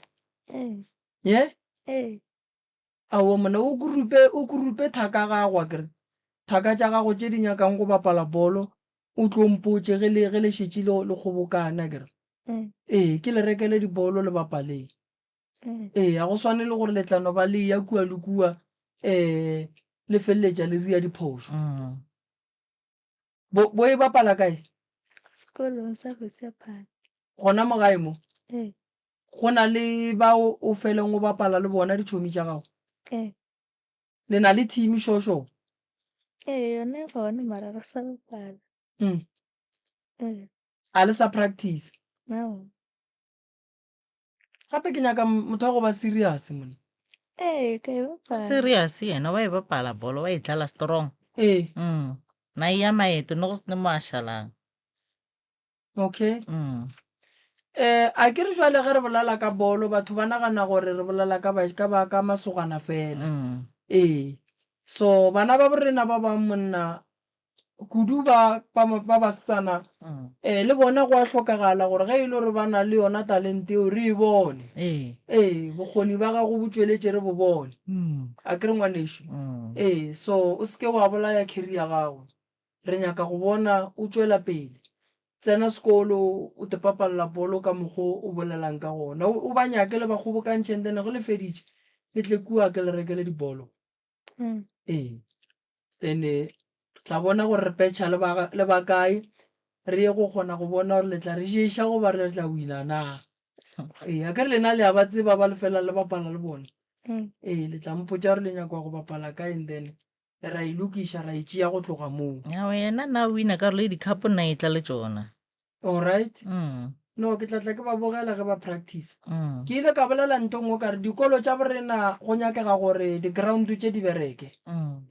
ye ao monna o kurupe thaka gagwa kere thaka tša gago tše di nyakang go bapala bolo o tlompotše ge le šetše le kgobokana kere ke le rekele dibolo le bapaleng a go swane le gore letlano ba le ya kua le kua le feleletša le ria diphoso bo e bapala kae sekolong sa go sepana gona mo gae mo go na le bao o feleng o bapala le bona ditšhomi tša gago le na le team šošo yone gone mara re sa bapala a le sa practice no gape ke nyaka motho wa go ba serious mone ka e bapala serious yena wa e bapala bolo wa e tlala strong na ya maeto no go se mo a šalang okay a ke re jwale ge re bolala ka bolo batho ba nagana gore re bolala ka masogana fela so bana ba borena ba bang monna kudu ba basetsana le bona go a hlokagala gore ge e le gore ba na le yona talente eo re e bone bokgoni ba gago bo tšweletše re bo bone a ke re ngwanešo so o seke wa bolaya career gago re nyaka go bona o tšwela pele tsena sekolo o te papalela bolo ka mokgo o bolelang ka gona o ba nyake le ba kgobokantšheng then go le feditše le tle kua ke le rekele dibolo ee then tla bona gore re petšha le ba kae re ye go kgona go bona gore le tla re jeiša goba re tla wina na ee a ke re lena le a ba tseba ba lefela le bapala le bone ee le tla mpotša gore le nyakwa go bapala kae then ra ilokiša ra itšea go tloga moo wena na o wina ka gore le dikgapo nna e tla le tsona alright no ke tlatla ke ba bogela ge ba practice ke ile ka bolela ntongwe ka re dikolo tša borena go nyakega gore di-ground tše di bereke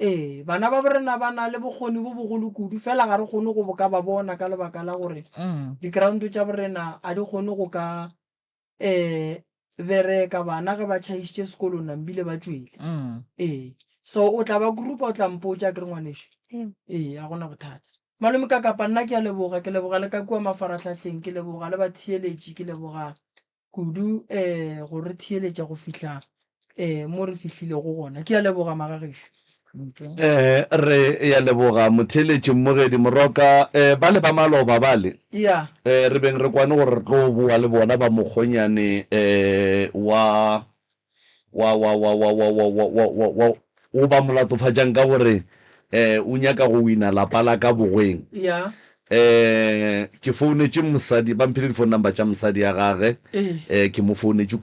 ee bana ba borena ba na le bokgoni bo bogolo kudu fela ga re kgone go boka ba bona ka lebaka la gore di-ground tša borena a di kgone go ka bereka bana ge ba tšhaišitše sekolong nambile ba tswele ee so o tla ba grupa o tla mpotša ke re ngwanešo ee a gona bothata malome ka kapa nna ke a leboga ke leboga le ka kua mafaratlhatlheng ke leboga le ba thieletše ke leboga kudu go re thieletša go fihla mo re fihlile go gona ke a leboga magagešo re ya leboga motheletši mmogedi moroka ba le ba maloba bale ya re beng re kwane gore re tlo boa le bona ba mokgonyane o ba molatofatšang ka gore o nyaka go wina lapa la ka bogweng ya ke founetše mosadi ba mphile di-phone number tša mosadi ya gage ke mo founetše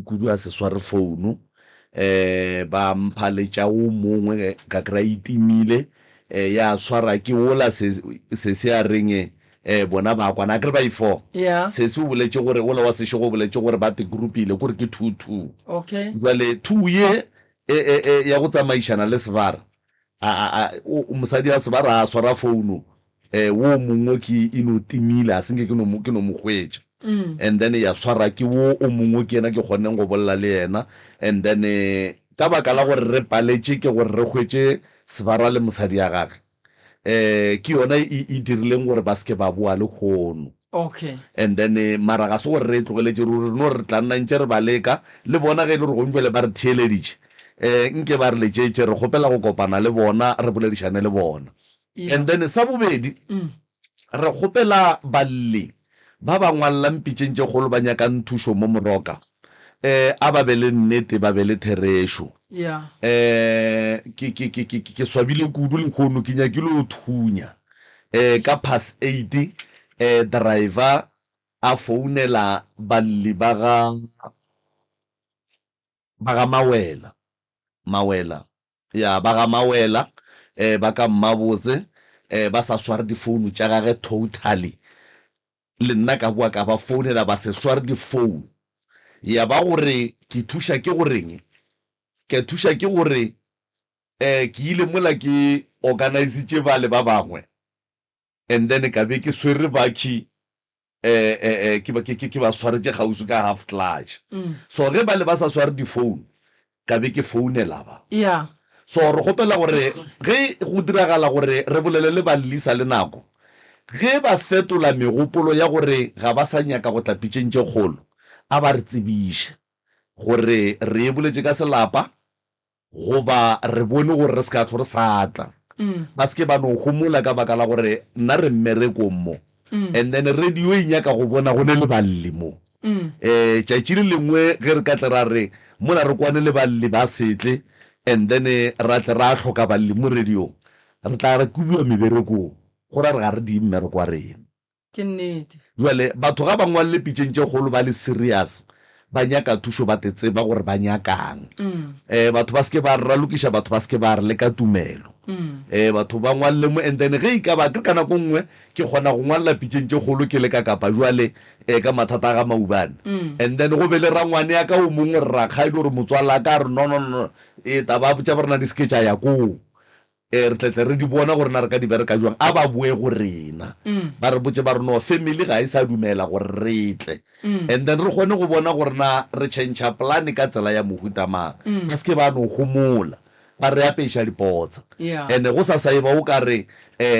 kudu a se sware founu ba mphaletša o mongwe ka kry-a itimile ya swara ke ola se se a reng bona ba kwana a kere ba i4 se se o boletše gore ola wa sešego o boletše gore ba te groupile kore ke 2-2 okay jale 2 ye ya go tsamaišana le sebara mosadi a sebara a swara founu wo mongwe ke ino timile a senke ke no mo hwetša and then ya swara ke wo o mongwe ke yena ke kgonneng go bolela le yena and then ka baka la gore re paletše ke gore re hwetše sebara le mosadi ya gage ke yona e dirileng gore ba seke ba boa le kgono okay and then mara ga se gore re tlogeletše re no re tla nna ntše re ba leka le bona ge e le gore go ntšwele ba re thieleditše nke ba re letšetše re kgopela go kopana le bona re boledišane le bona and then sa bobedi re kgopela balle ba ba ngwalela mpitšeng tše kgolo ba nyakang thušo mo moroka a ba be le nnete ba be le therešo ke swabile kudu lekgono ke nyakile o thunya ka pass 8 driver a founela balle ba ga mawela ya ba ga mawela ba ka mmabotse ba sa sware difounu tša gage totally le nna ka bua ka ba founela ba se sware difounu ya ba gore ke thuša ke goreng ke thuša ke gore ke ile mola ke organize ba le ba bangwe and then ka be ke swere baki ke ba swaretše gausu ka half clutch so ge ba le ba sa sware difounu ka be ke founela ba so re kgopela gore ge go diragala gore re bolele le ba lisa le nako ge ba fetola megopolo ya gore ga ba sa nyaka go tla pitšeng tše kgolo a ba re tsebiše gore re e boletše ka selapa goba re bone gore re se ka tlo re sa tla ba seke ba no gomola ka baka la gore nna re mmerekong mo and then radio e nyaka go bona go ne le balle mo tšatši le lengwe ge re ka tle ra re mola re kwane le balle ba setle and then ra tle ra tlhoka balle mo radio re tla re kubiwa meberekong go ra re ga re di mmereko wa rena ke nnete jale batho ga ba ngwalle pitšeng tše kgolo ba le serious ba nyaka thušo ba te tseba gore ba nyakang batho ba seke ba re ralokiša batho ba seke ba re le ka tumelo batho ba ngwalle mo and then ge e ka ba ke ka nako nngwe ke kgona go ngwalela pitšeng tše kgolo ke le ka kapa jwale ka mathata ga maubane and then go be le rangwane ya ka o mongwe re rakgaedi gore motswalela ka re no taba tša borena di seke tša ya koo re tletle re di bona gore na re ka di bereka jwang a ba boe go rena ba re botse ba re no family ga e sa dumela gore re tle and then re kgone go bona gore na re change plan ka tsela ya mohuta mang ba seke ba no gomola ba re apeiša dipotsa and go sa saiba o ka re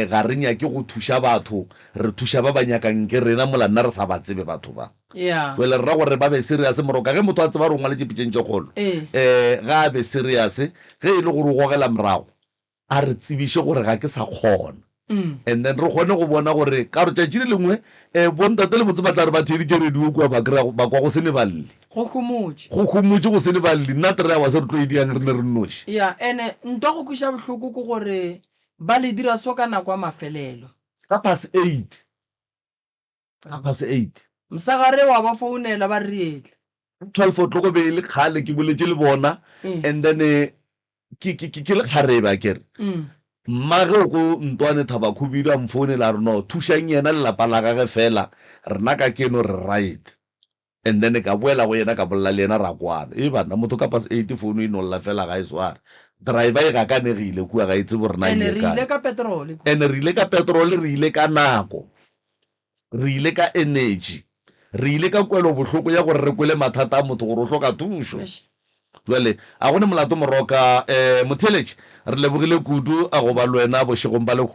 ga re nyake go thuša batho re thuša ba ba nyakang ke rena mola nna re sa ba tsebe batho ba jale re ra gore ba be serious moroka ge motho a tseba re o ngwaletše pitšeng tše kgolo ga a be serious ge e le gore o gogela morago a re tsebiše gore ga ke sa kgona and then re kgone go bona gore ka re tšatši le lengwe bontate le botse ba tla re ba theditše radio kua ba kwa go se ne balle go khomotse go se ne balle nna 3 hours re tlo ediang re ne re nnoši ya ene ntwa go kuša bohloko ke gore ba le dira so ka nako ya mafelelo ka pass 8 msagare wa ba founela ba rietla 12 o'clock be le khale ke boletse le bona and then ke le khareba kere mmage go ntwane thaba khubira mfone la reno thushang yena le lapa la gage fela rena ka keno re right and then ka boela go yena ka bolla le yena ra kwana bana motho ka pass 8 phone ino la fela ga iswara driver e ga kanegile kua ga itse borena ene re ile ka petrol re ile ka nako re ile ka energy re ile ka kwelo bohloko ya gore re kwele mathata a motho gore o hloka thušo jwale a gone molato moroka motheletši re lebogile kudu a go ba lwena bošegong ba le